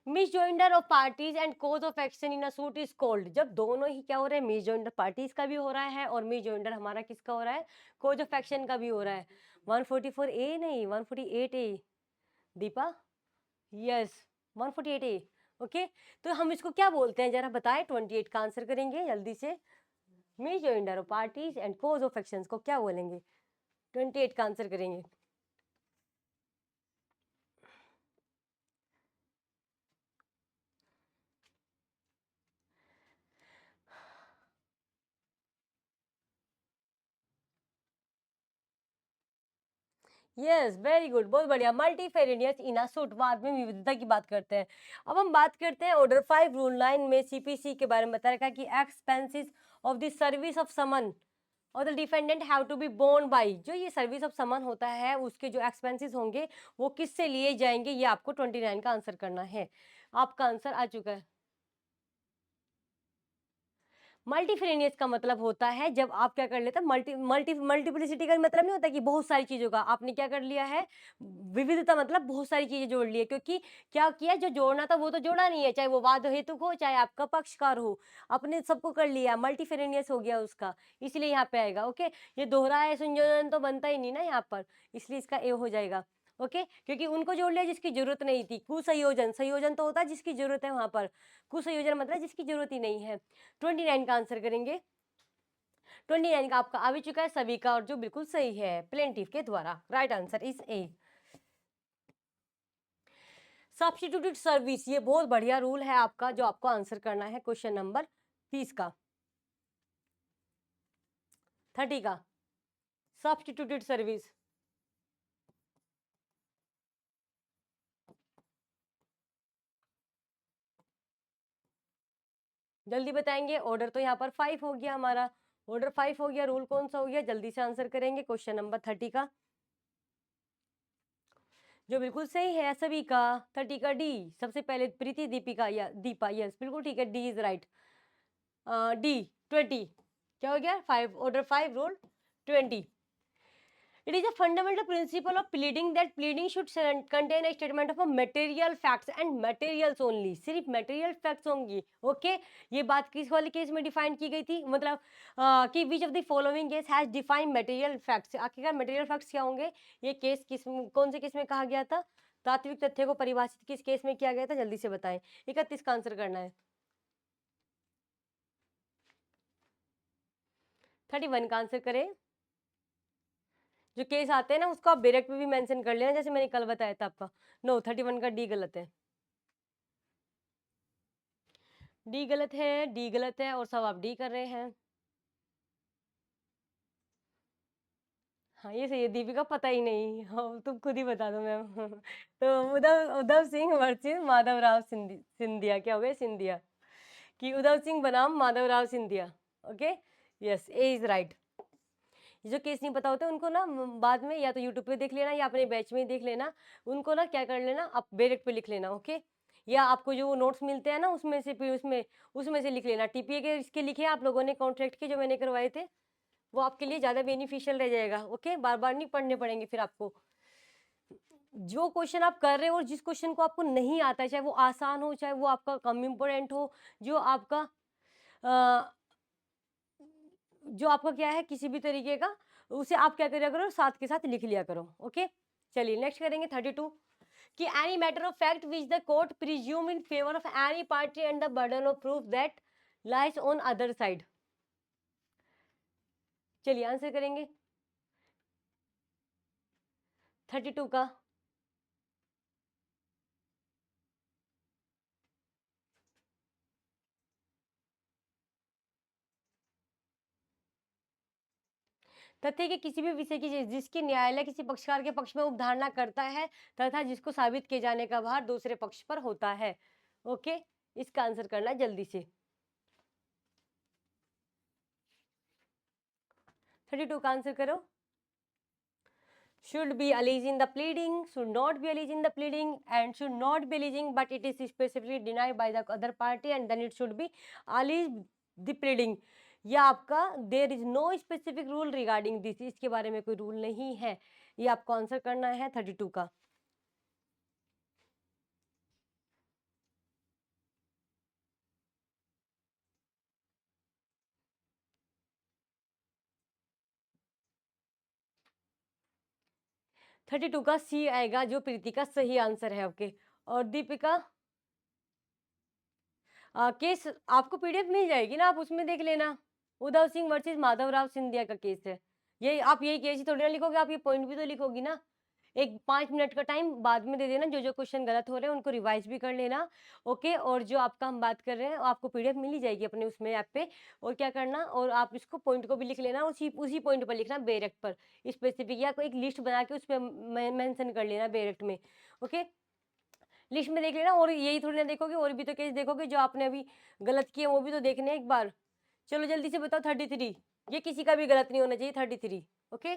Misjoinder of parties and cause of action in a suit is called. जब दोनों ही क्या हो रहा है, मिस जोइंडर पार्टीज का भी हो रहा है और मिस जोइंडर हमारा किसका हो रहा है, कोज ऑफ एक्शन का भी हो रहा है। 144 ए नहीं, 148 ए दीपा। यस, 148 ए। ओके, तो हम इसको क्या बोलते हैं जरा बताएं। 28 का आंसर करेंगे जल्दी से। Misjoinder of parties and cause of action को क्या बोलेंगे, 28 का आंसर करेंगे। यस, वेरी गुड, बहुत बढ़िया। मल्टीफेरेनियस इन अ सूट, बाद में विविधता की बात करते हैं। अब हम बात करते हैं ऑर्डर 5 रूल 9 में सीपीसी के बारे में बता रखा है कि expenses of the service of summon और the defendant have to be borne by, जो ये सर्विस ऑफ समन होता है उसके जो एक्सपेंसेस होंगे वो किससे लिए जाएंगे, ये आपको 29 का आंसर करना है। आपका आंसर आ चुका है। मल्टीफिरेनियस का मतलब होता है जब आप क्या कर लेते हैं, मल्टीप्लिसिटी का मतलब नहीं होता कि बहुत सारी चीजों का आपने क्या कर लिया है, विविधता मतलब बहुत सारी चीजें जोड़ ली है, क्योंकि क्या किया, जो जोड़ना था वो तो जोड़ा नहीं है, चाहे वो वाद हेतुक हो चाहे आपका पक्षकार हो, आपने सबको कर लिया, मल्टीफिरेनियस हो गया उसका, इसलिए यहाँ पे आएगा। ओके, ये दोहरा है संयोजन तो बनता ही नहीं ना यहाँ पर, इसलिए इसका ए हो जाएगा। ओके, क्योंकि उनको जोड़ लिया जिसकी जरूरत नहीं थी। कुसंयोजन, संयोजन तो होता है जिसकी जरूरत है वहां पर, कुसंयोजन मतलब जिसकी जरूरत ही नहीं है। 29 का आंसर करेंगे। 29 का आपका आ भी चुका है सभी का, और जो बिल्कुल सही है प्लेंटिफ के द्वारा। Right answer is a. Substituted service, ये बहुत बढ़िया रूल है आपका जो आपको आंसर करना है क्वेश्चन नंबर 30 का, 30 का। सब्स्टिट्यूटेड सर्विस, जल्दी बताएंगे। ऑर्डर तो यहाँ पर 5 हो गया हमारा, ऑर्डर 5 हो गया, रूल कौन सा हो गया, जल्दी से आंसर करेंगे क्वेश्चन नंबर 30 का, जो बिल्कुल सही है सभी का। 30 का डी, सबसे पहले प्रीति दीपिका या दीपा, यस बिल्कुल ठीक है, डी इज राइट। डी 20 क्या हो गया, 5, order 5 rule 20। It is a fundamental principle of pleading that pleading should contain a statement of a material facts and materials only, सिर्फ material facts होंगी। ओके, ये बात किस वाले केस में डिफाइन की गई थी, मतलब कि विच of the following case has defined material facts, आखिरकार मटेरियल फैक्ट्स क्या होंगे, ये केस किस, कौन से केस में कहा गया था, तात्विक तथ्य को परिभाषित किस केस में किया गया था, जल्दी से बताएं। 31 का आंसर करना है। 31 का आंसर करें। जो केस आते हैं ना उसको आप डायरेक्ट में भी मेंशन कर लेना, जैसे मैंने कल बताया था आपका। नो 31 का डी गलत है, डी गलत है, डी गलत है, और सब आप डी कर रहे हैं। हाँ ये सही है, दीपिका पता ही नहीं, हाँ तुम खुद ही बता दो मैम। तो उद्धव उद्धव सिंह वर्सेस माधवराव सिंधिया, क्या हो गया, सिंधिया, कि उद्धव सिंह बनाम Madhavrao Scindia. Okay, yes A is right. जो केस नहीं पता होते उनको ना बाद में या तो यूट्यूब पे देख लेना या अपने बैच में देख लेना, उनको ना क्या कर लेना, आप डायरेक्ट पे लिख लेना। ओके, या आपको जो नोट्स मिलते हैं ना उसमें से फिर उसमें से लिख लेना। टीपीए के इसके लिखे आप लोगों ने कॉन्ट्रैक्ट के जो मैंने करवाए थे, वो आपके लिए ज़्यादा बेनिफिशियल रह जाएगा। ओके, बार बार नहीं पढ़ने पड़ेंगे फिर आपको। जो क्वेश्चन आप कर रहे हो और जिस क्वेश्चन को आपको नहीं आता है, चाहे वो आसान हो चाहे वो आपका कम इम्पोर्टेंट हो, जो आपका जो आपका क्या है किसी भी तरीके का, उसे आप क्या करिया करो, साथ के साथ लिख लिया करो। ओके, चलिए नेक्स्ट करेंगे 32, कि any matter of fact which the court presume in favour of any party and the burden of proof that lies on other side. चलिए आंसर करेंगे 32 का। तथ्य के किसी भी विषय की जिसकी न्यायालय किसी पक्षकार के पक्ष में उपधारणा करता है तथा जिसको साबित किए जाने का भार दूसरे पक्ष पर होता है। ओके, इसका आंसर करना है जल्दी से। 32 का आंसर करो। should be alleged in the pleading, should not be alleged in the pleading, and should not be alleging but it is specifically denied by the other party and then it should be alleged the pleading। या आपका there is no specific rule regarding this, इसके बारे में कोई रूल नहीं है, ये आपको आंसर करना है 32 का। थर्टी टू का सी आएगा, जो प्रीति का सही आंसर है। ओके, और दीपिका केस आपको पीडीएफ मिल जाएगी ना, आप उसमें देख लेना। उद्धव सिंह वर्सेस माधवराव सिंधिया का केस है ये, आप यही केस ही थोड़ी ना लिखोगे, आप ये पॉइंट भी तो लिखोगी ना। एक 5 मिनट का टाइम बाद में दे देना, जो जो क्वेश्चन गलत हो रहे हैं उनको रिवाइज भी कर लेना। ओके, और जो आपका हम बात कर रहे हैं आपको पीडीएफ मिल ही जाएगी अपने उसमें ऐप पे। और क्या करना, और आप इसको पॉइंट को भी लिख लेना, उसी उसी पॉइंट पर लिखना बेरेक्ट पर स्पेसिफिक, या कोई एक लिस्ट बना के उस पर मेंशन कर लेना बेरेक्ट में। ओके, लिस्ट में देख लेना, और यही थोड़ी ना देखोगे, और भी तो केस देखोगे जो आपने अभी गलत किए, वो भी तो देखने एक बार। चलो जल्दी से बताओ 33। ये किसी का भी गलत नहीं होना चाहिए। 33, okay.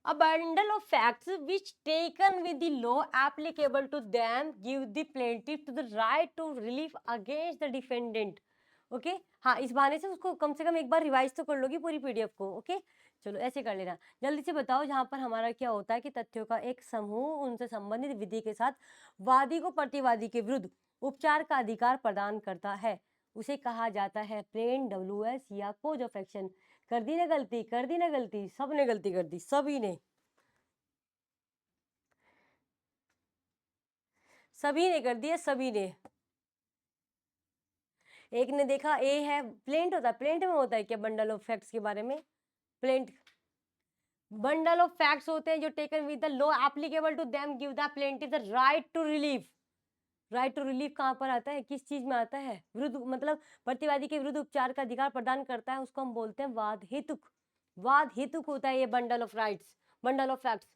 A bundle of facts which taken with the law applicable to them give the plaintiff to the right to relief against the defendant. Okay हाँ, इस बहाने से उसको कम से कम एक बार रिवाइज तो कर लोगी पूरी पीडीएफ को। ओके चलो ऐसे कर लेना। जल्दी से बताओ, जहां पर हमारा क्या होता है कि तथ्यों का एक समूह उनसे संबंधित विधि के साथ वादी को प्रतिवादी के विरुद्ध उपचार का अधिकार प्रदान करता है, उसे कहा जाता है प्लेन डब्ल्यूएस या कोज ऑफ एक्शन। कर दी ना गलती, कर दी ना गलती, सबने गलती कर दी, सभी ने, सभी ने कर दिया, सभी ने। एक ने देखा ए है, प्लेंट होता है, प्लेंट में होता है क्या बंडल ऑफ फैक्ट्स के बारे में? प्लेंट बंडल ऑफ फैक्ट्स होते हैं जो taken with the law applicable to them give the plaintiff the right to relief. Right to relief कहाँ पर आता है, किस चीज में आता है? विरुद्ध, मतलब प्रतिवादी के विरुद्ध उपचार का अधिकार प्रदान करता है, उसको हम बोलते हैं वाद हेतुक। वाद हेतुक होता है ये bundle of rights, bundle of facts,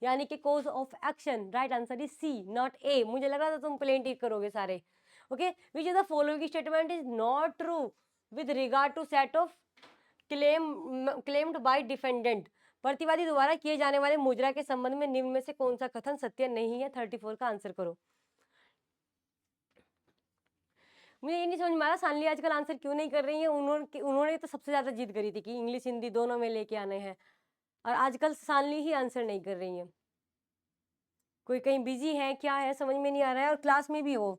यानी कि cause of action. Right answer is C not A. मुझे लगा था तुम प्लेंटिफ करोगे सारे। Okay, which is the following statement is not true with regard to set off claimed by defendant. प्रतिवादी द्वारा किए जाने वाले मुजरा के संबंध में निम्न में से कौन सा कथन सत्य नहीं है? 34 का आंसर करो। मुझे ये नहीं समझ में आ रहा सानली आजकल आंसर क्यों नहीं कर रही है। उन्होंने तो सबसे ज्यादा जिद करी थी कि इंग्लिश हिंदी दोनों में लेके आने हैं, और आजकल सानली ही आंसर नहीं कर रही है। कोई कहीं बिजी है क्या है, समझ में नहीं आ रहा है, और क्लास में भी हो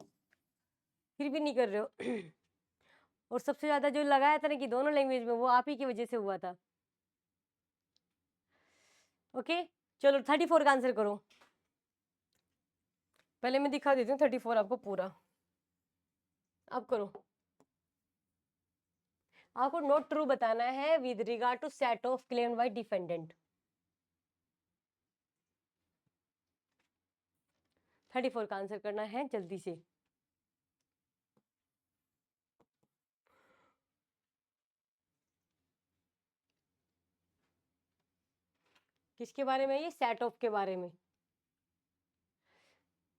फिर भी नहीं कर रहे हो। और सबसे ज्यादा जो लगाया था ना कि दोनों लैंग्वेज में, वो आप ही की वजह से हुआ था। ओके चलो 34 का आंसर करो। पहले मैं दिखा देती हूँ 34 आपको पूरा, अब करो। आपको नॉट ट्रू बताना है with regard to set off claim by defendant. 34 का आंसर करना है जल्दी से। किसके बारे में? ये सेट ऑफ के बारे में।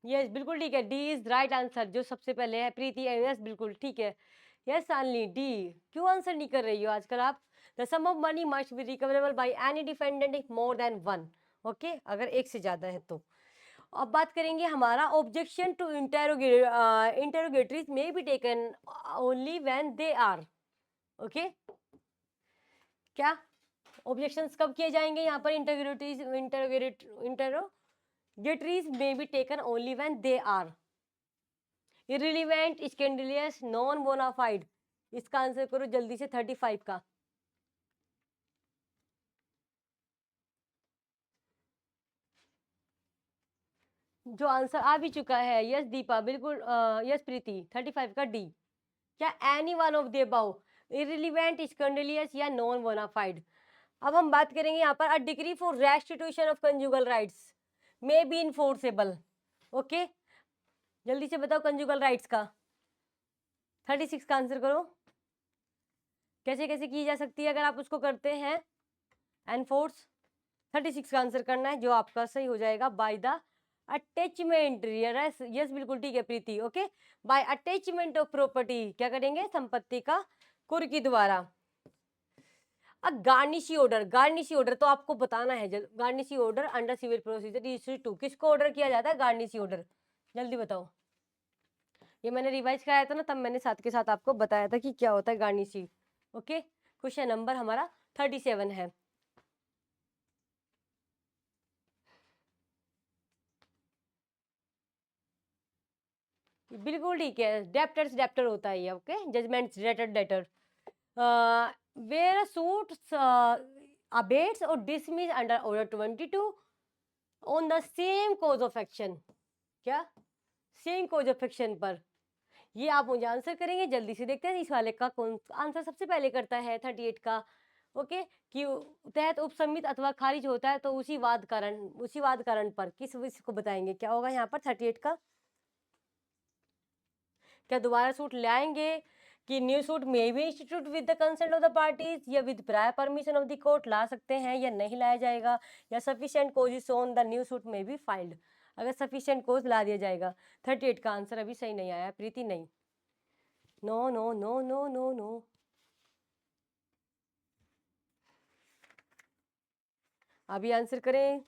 यस बिल्कुल ठीक है, डी इज राइट आंसर, जो सबसे पहले है प्रीति। यस बिल्कुल ठीक है। यस सानली डी। क्यों आंसर नहीं कर रही हो आजकल आप? The sum of money must be recoverable by any defendant if more than one. Okay, अगर एक से ज्यादा है तो। अब बात करेंगे हमारा objection to interrogatories may be taken only when they are. Okay, क्या ऑब्जेक्शंस कब किए जाएंगे यहाँ पर? Interrogatories may be taken only when they are irrelevant, scandalous, non bona fide। इसका आंसर करो जल्दी से 35 का। जो आंसर आ भी चुका है, यस दीपा बिल्कुल, यस प्रीति 35 का डी। क्या any one of the above, irrelevant, scandalous या नॉन bona fide। अब हम बात करेंगे यहाँ पर, a decree for restitution of conjugal rights may be enforceable. Okay जल्दी से बताओ कंजुगल राइट्स का। 36 का आंसर करो। कैसे कैसे की जा सकती है अगर आप उसको करते हैं एनफोर्स? 36 का आंसर करना है, जो आपका सही हो जाएगा बाय द अटैचमेंट। यस बिल्कुल ठीक है Preeti. Okay, by attachment of property, क्या करेंगे? संपत्ति का कुर्की द्वारा। अब गार्निशी ऑर्डर, गार्निशी ऑर्डर तो आपको बताना है। Garnishee order under civil procedure registry 2 किसको ऑर्डर किया जाता है? गार्निशी ऑर्डर, जल्दी बताओ। ये मैंने रिवाइज कराया था ना, तब मैंने साथ के साथ आपको बताया था कि क्या होता है गार्निशी। ओके, क्वेश्चन नंबर हमारा 37 है। बिल्कुल ठीक है, डेप्टर्स डेप्टर होता है ये। Okay, judgments debtor debtor. Where suit abates or dismiss under order 22 on the same cause of action। क्या? सेम cause of action पर। ये आप मुझे आंसर करेंगे, जल्दी से देखते हैं इस वाले का कौन आंसर सबसे पहले करता है 38 का। ओके, कि तहत उपसमित अथवा खारिज होता है तो उसी वाद कारण पर किस विषय को बताएंगे? क्या होगा यहाँ पर 38 का? क्या दोबारा सूट लाएंगे कि new suit may be institute with the consent of the parties, या with prior permission of the court ला सकते हैं या नहीं लाया जाएगा, या sufficient cause is shown the new suit may be filed. अगर सफिशिएंट कोज ला दिया जाएगा। 38 का आंसर अभी सही नहीं आया प्रीति, नहीं। No no no no no no. अभी आंसर करें।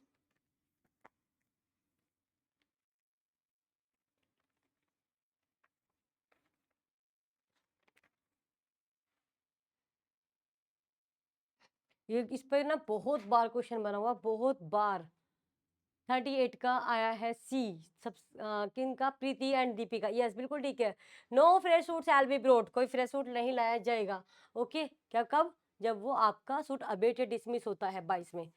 ये इस पर ना बहुत बार क्वेश्चन बना हुआ, बहुत बार। 38 का आया है सी। सब किन का? प्रीति एंड दीपिका। यस बिल्कुल ठीक है। No fresh suit shall be brought, कोई फ्रेश सूट नहीं लाया जाएगा। ओके, क्या कब? जब वो आपका सूट अबेटेड डिसमिस होता है 22 में।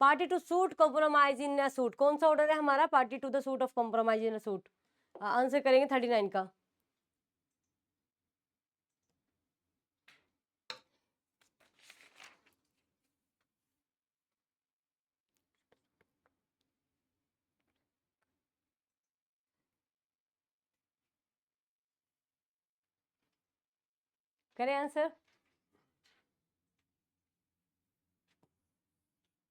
Party to suit compromise in a suit, कौन सा ऑर्डर है हमारा? Party to the suit of compromise in a suit. Answer करेंगे 39 का। करें आंसर?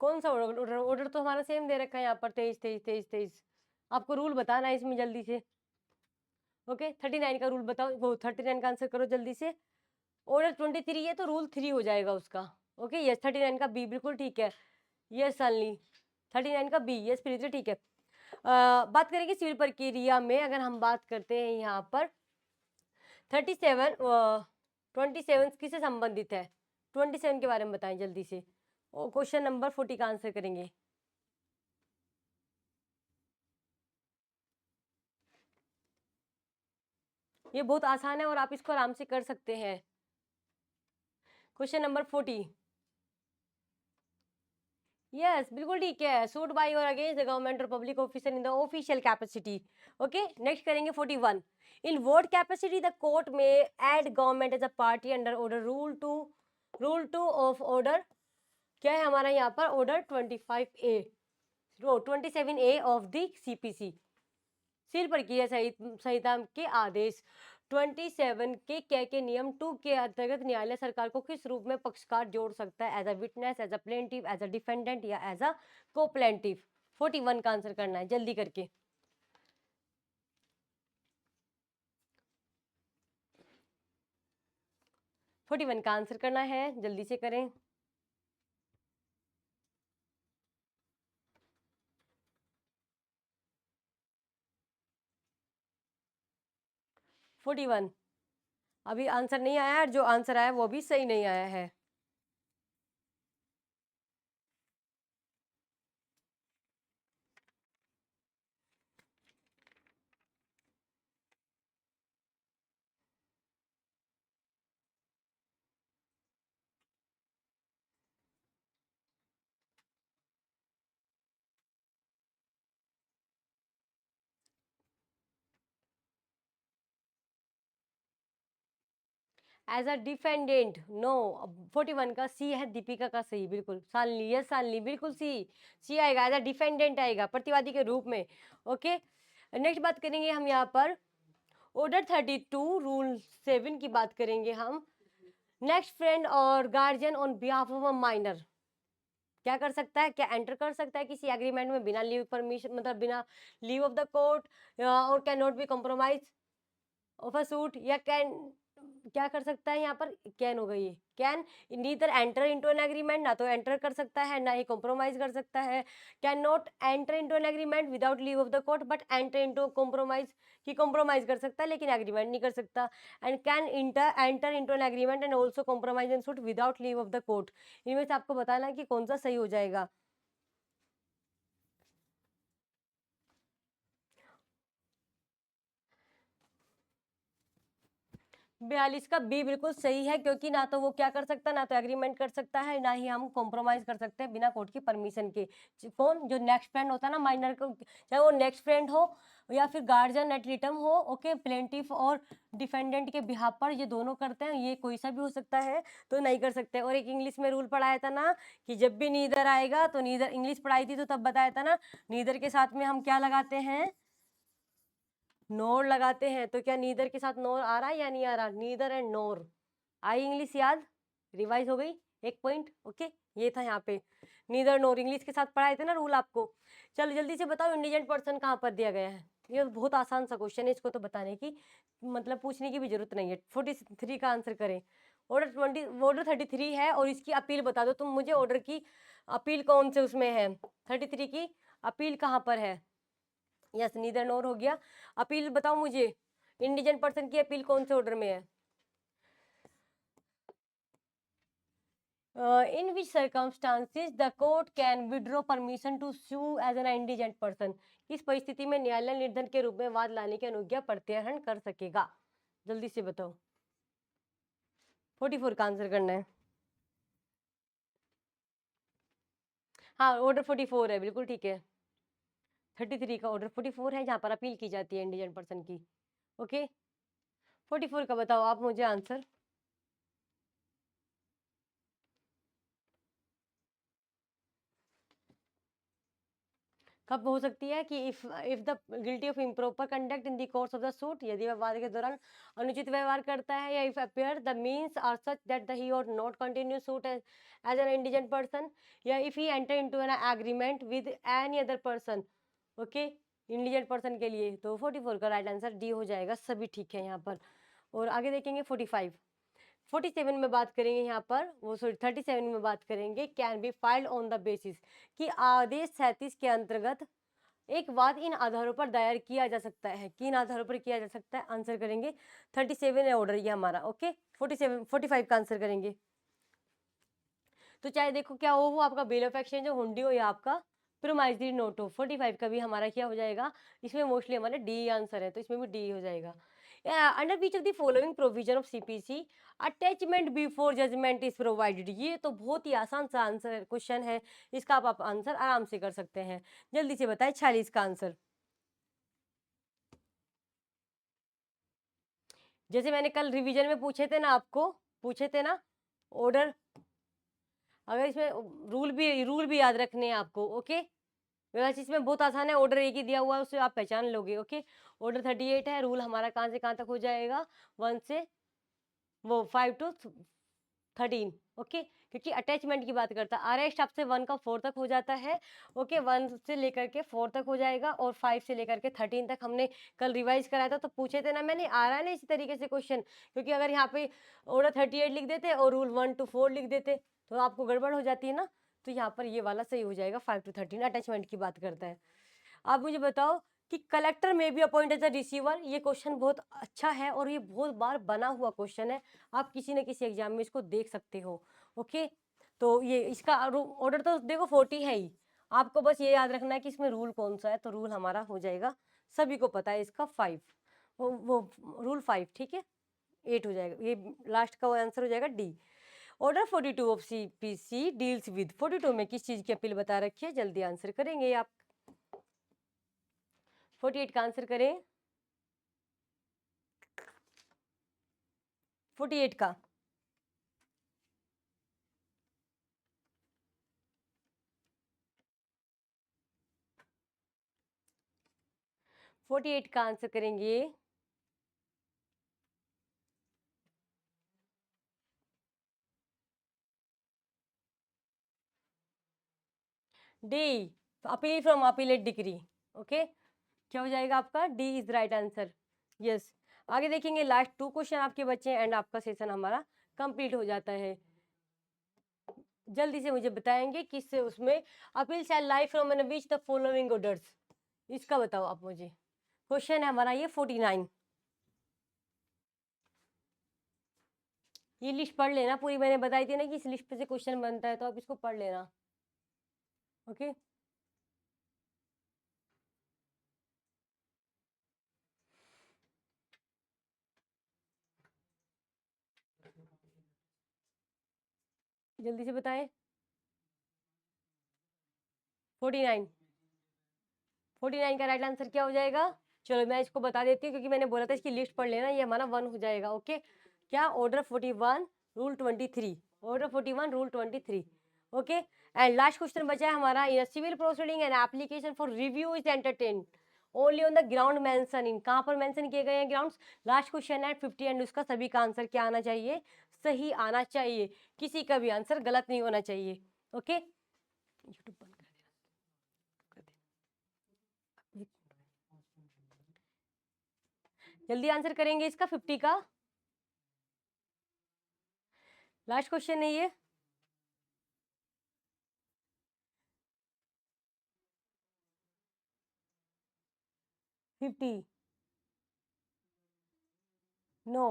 कौन सा ऑर्डर? ऑर्डर तो हमारा सेम दे रखा है यहाँ पर, 23 23 23 23। आपको रूल बताना है इसमें जल्दी से। ओके, 39 का रूल बताओ, वो 39 का आंसर करो जल्दी से। ऑर्डर 23 है तो रूल 3 हो जाएगा उसका। ओके यस, 39 का बी बिल्कुल ठीक है। यस सालनी, 39 का बी। यस प्रीति ठीक है। बात करेंगे सिविल प्रक्रिया में, अगर हम बात करते हैं यहाँ पर 37 27 किससे संबंधित है? 27 के बारे में बताएं जल्दी से। क्वेश्चन नंबर 40 का आंसर करेंगे। ये बहुत आसान है और आप इसको आराम से कर सकते हैं। Question number 40। यस बिल्कुल ठीक है। सूट बाय और अगेंस्ट द गवर्नमेंट और public officer in the official capacity. Okay next करेंगे 41। In what capacity the court may add government as a party under order rule two of order. क्या है हमारा यहाँ पर? Order 25A 27A of the CPC, सिर प्रक्रिया संहिता के आदेश 27 के क्या के नियम 2 के अंतर्गत न्यायालय सरकार को किस रूप में पक्षकार जोड़ सकता है? As a witness, as a plaintiff, as a defendant या एज अ को प्लेंटिव। 41 का आंसर करना है जल्दी करके। फोर्टी वन का आंसर करना है, जल्दी से करें। फोर्टी वन अभी आंसर नहीं आया है, जो आंसर आया वो भी सही नहीं आया है। As a defendant no. 41 का सी है दीपिका का सही, बिल्कुल सालनी। यस सालनी बिल्कुल सी। सी आएगा, एज अ डिफेंडेंट आएगा, प्रतिवादी के रूप में। ओके नेक्स्ट बात करेंगे हम यहाँ पर ऑर्डर 32 रूल 7 की बात करेंगे हम। नेक्स्ट फ्रेंड और guardian on behalf of a minor क्या कर सकता है? क्या एंटर कर सकता है किसी एग्रीमेंट में बिना लीव परमिशन, मतलब बिना लीव ऑफ द कोर्ट, और can not be compromise of a suit, या कैन क्या कर सकता है यहाँ पर? कैन हो गई है। Can neither enter into an agreement, ना तो एंटर कर सकता है ना ही कॉम्प्रोमाइज कर सकता है। Can not enter into an agreement without leave of the court but enter into compromise, की कॉम्प्रोमाइज कर सकता है लेकिन एग्रीमेंट नहीं कर सकता। And can enter into an agreement and also compromise and suit without leave of the court. इनमें से आपको बताना है कि कौन सा सही हो जाएगा। 42 का बी बिल्कुल सही है, क्योंकि ना तो वो क्या कर सकता है, ना तो एग्रीमेंट कर सकता है, ना ही हम कॉम्प्रोमाइज कर सकते हैं बिना कोर्ट की परमिशन के। कौन? जो नेक्स्ट फ्रेंड होता है ना माइनर को, चाहे वो नेक्स्ट फ्रेंड हो या फिर गार्जियन एट रिटर्न हो। ओके प्लेंटिफ और डिफेंडेंट के बिहाफ पर ये दोनों करते हैं, ये कोई सा भी हो सकता है, तो नहीं कर सकते। और एक इंग्लिश में रूल पढ़ाया था ना कि जब भी नीदर आएगा तो नीदर, इंग्लिश पढ़ाई थी तो तब बताया था ना, नीदर के साथ में हम क्या लगाते हैं? नोर लगाते हैं। तो क्या नीदर के साथ नोर आ रहा है या नहीं आ रहा? Neither and NOR. I English याद? रिवाइज हो गई एक पॉइंट। ओके ये था यहाँ पे नीदर नोर, इंग्लिश के साथ पढ़ाए थे ना रूल आपको। चलो जल्दी से बताओ इंडिजेंट पर्सन कहाँ पर दिया गया है? ये बहुत आसान सा क्वेश्चन है, इसको तो बताने की मतलब पूछने की भी जरूरत नहीं है। 43 का आंसर करें। ऑर्डर 33 है और इसकी अपील बता दो तुम मुझे, ऑर्डर की अपील कौन से उसमें है, 33 की अपील कहाँ पर है। यस, नीदर नोर हो गया। अपील बताओ मुझे, इंडिजेंट पर्सन की अपील कौन से ऑर्डर में है। In which circumstances the court can withdraw permission to sue as an indigent person? किस परिस्थिति में न्यायालय निर्धन के रूप में वाद लाने की अनुज्ञा प्रत्याहरण कर सकेगा। जल्दी से बताओ। 44 का आंसर करना है। हाँ, ऑर्डर 44 है, बिल्कुल ठीक है। 33 का ऑर्डर 44 है, जहाँ पर अपील की जाती है इंडिजेंट पर्सन की। ओके, 44 का बताओ आप मुझे आंसर। कब हो सकती है कि if the guilty of improper conduct in the course of the suit, यदि वह वाद के दौरान अनुचित व्यवहार करता है, या if appear the means are such that the he और not continue suit as an indigent person, या if he enter into an agreement with any other person. Okay, indigent person के लिए तो 44 का राइट आंसर डी हो जाएगा, सभी ठीक है यहाँ पर। और आगे देखेंगे 45, 47 में बात करेंगे यहाँ पर, वो सॉरी 37 में बात करेंगे, can be filed on the basis कि आदेश 37 के अंतर्गत एक वाद इन आधारों पर दायर किया जा सकता है। किन आधारों पर किया जा सकता है, आंसर करेंगे 37 है ऑर्डर ये हमारा। ओके, 45 का आंसर करेंगे। तो चाहे देखो क्या हो, वो आपका बिल ऑफ एक्सचेंज हो, हुंडी हो, या आपका प्रोमाइजरी नोट हो। 45 का भी हमारा क्या हो जाएगा, इसमें मोस्टली हमारा डी आंसर है, तो इसमें भी डी हो जाएगा। Under which of the following provision of CPC attachment before judgment is provided. ये तो बहुत ही आसान सा आंसर क्वेश्चन है, इसका आप आंसर आराम से कर सकते हैं। जल्दी से बताएं 46 का आंसर। जैसे मैंने कल रिवीजन में पूछे थे ना, आपको पूछे थे ना ऑर्डर, अगर इसमें रूल भी याद रखने हैं आपको। ओके, वैसे इसमें बहुत आसान है, ऑर्डर एक ही दिया हुआ है, उससे आप पहचान लोगे। ओके, ऑर्डर 38 है, रूल हमारा कहाँ से कहाँ तक हो जाएगा, 1 से वो 5 to 13। ओके, क्योंकि अटैचमेंट की बात करता है। अरेस्ट आपसे 1 का 4 तक हो जाता है। ओके, 1 से लेकर के 4 तक हो जाएगा, और 5 से लेकर के 13 तक हमने कल रिवाइज कराया था, तो पूछे थे ना मैंने, आ रहा है ना इसी तरीके से क्वेश्चन। क्योंकि अगर यहाँ पे ऑर्डर 38 लिख देते और रूल 1 to 4 लिख देते तो आपको गड़बड़ हो जाती है ना। तो यहाँ पर ये वाला सही हो जाएगा, 5 to 13 अटैचमेंट की बात करता है। आप मुझे बताओ कि कलेक्टर में भी अपॉइंट एज अ रिसीवर, ये क्वेश्चन बहुत अच्छा है और ये बहुत बार बना हुआ क्वेश्चन है, आप किसी न किसी एग्जाम में इसको देख सकते हो। ओके, तो ये इसका ऑर्डर तो देखो 40 है ही, आपको बस ये याद रखना है कि इसमें रूल कौन सा है, तो रूल हमारा हो जाएगा, सभी को पता है इसका 5, वो रूल 5, ठीक है, 8 हो जाएगा, ये लास्ट का आंसर हो जाएगा D. Order 42 of CPC deals with, 42 में किस चीज की अपील बता रखी है, जल्दी आंसर करेंगे आप। 48 का आंसर करें, 48 का। 48 का आंसर करेंगे, D, appeal from appellate degree. Okay, क्या हो जाएगा आपका, D is right answer. Yes, आगे देखेंगे, लास्ट 2 क्वेश्चन आपके बच्चे एंड आपका सेशन हमारा कंप्लीट हो जाता है। जल्दी से मुझे बताएंगे किससे उसमें appeal shall lie from an which the following orders, इसका बताओ आप मुझे। क्वेश्चन है हमारा ये 49। ये लिस्ट पढ़ लेना पूरी, मैंने बताई थी ना कि इस लिस्ट पे से क्वेश्चन बनता है, तो आप इसको पढ़ लेना। ओके, जल्दी से बताएं। 49, 49 का राइट आंसर क्या हो जाएगा, चलो मैं इसको बता देती हूँ, क्योंकि मैंने बोला था इसकी लिस्ट पढ़ लेना, ये हमारा 1 हो जाएगा। ओके, क्या, order 41 rule 23, order 41 rule 23। Okay, and last question बचा है हमारा, in civil proceeding and application for review is entertain only on the ground mention in, कहाँ पर मेंशन किए गए हैं ग्राउंड्स। लास्ट क्वेश्चन है 50 एंड उसका सभी का आंसर क्या आना चाहिए, सही आना चाहिए, किसी का भी आंसर गलत नहीं होना चाहिए। ओके, यूट्यूब बंद कर देना, कर देना। जल्दी आंसर करेंगे इसका 50 का। लास्ट क्वेश्चन है ये। 50। नो।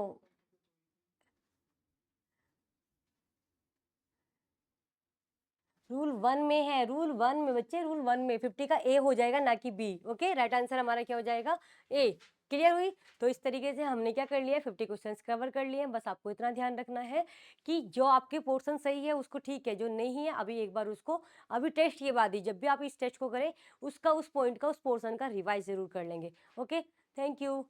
रूल वन में है, रूल वन में बच्चे, रूल वन में 50 का ए हो जाएगा ना कि बी। ओके, राइट आंसर हमारा क्या हो जाएगा, ए। क्लियर हुई? तो इस तरीके से हमने क्या कर लिया, 50 क्वेश्चंस कवर कर लिए। बस आपको इतना ध्यान रखना है कि जो आपके पोर्शन सही है उसको ठीक है, जो नहीं है अभी एक बार उसको, अभी टेस्ट के बाद ही, जब भी आप इस टेस्ट को करें उसका, उस पॉइंट का, उस पोर्शन का रिवाइज जरूर कर लेंगे। Okay, thank you.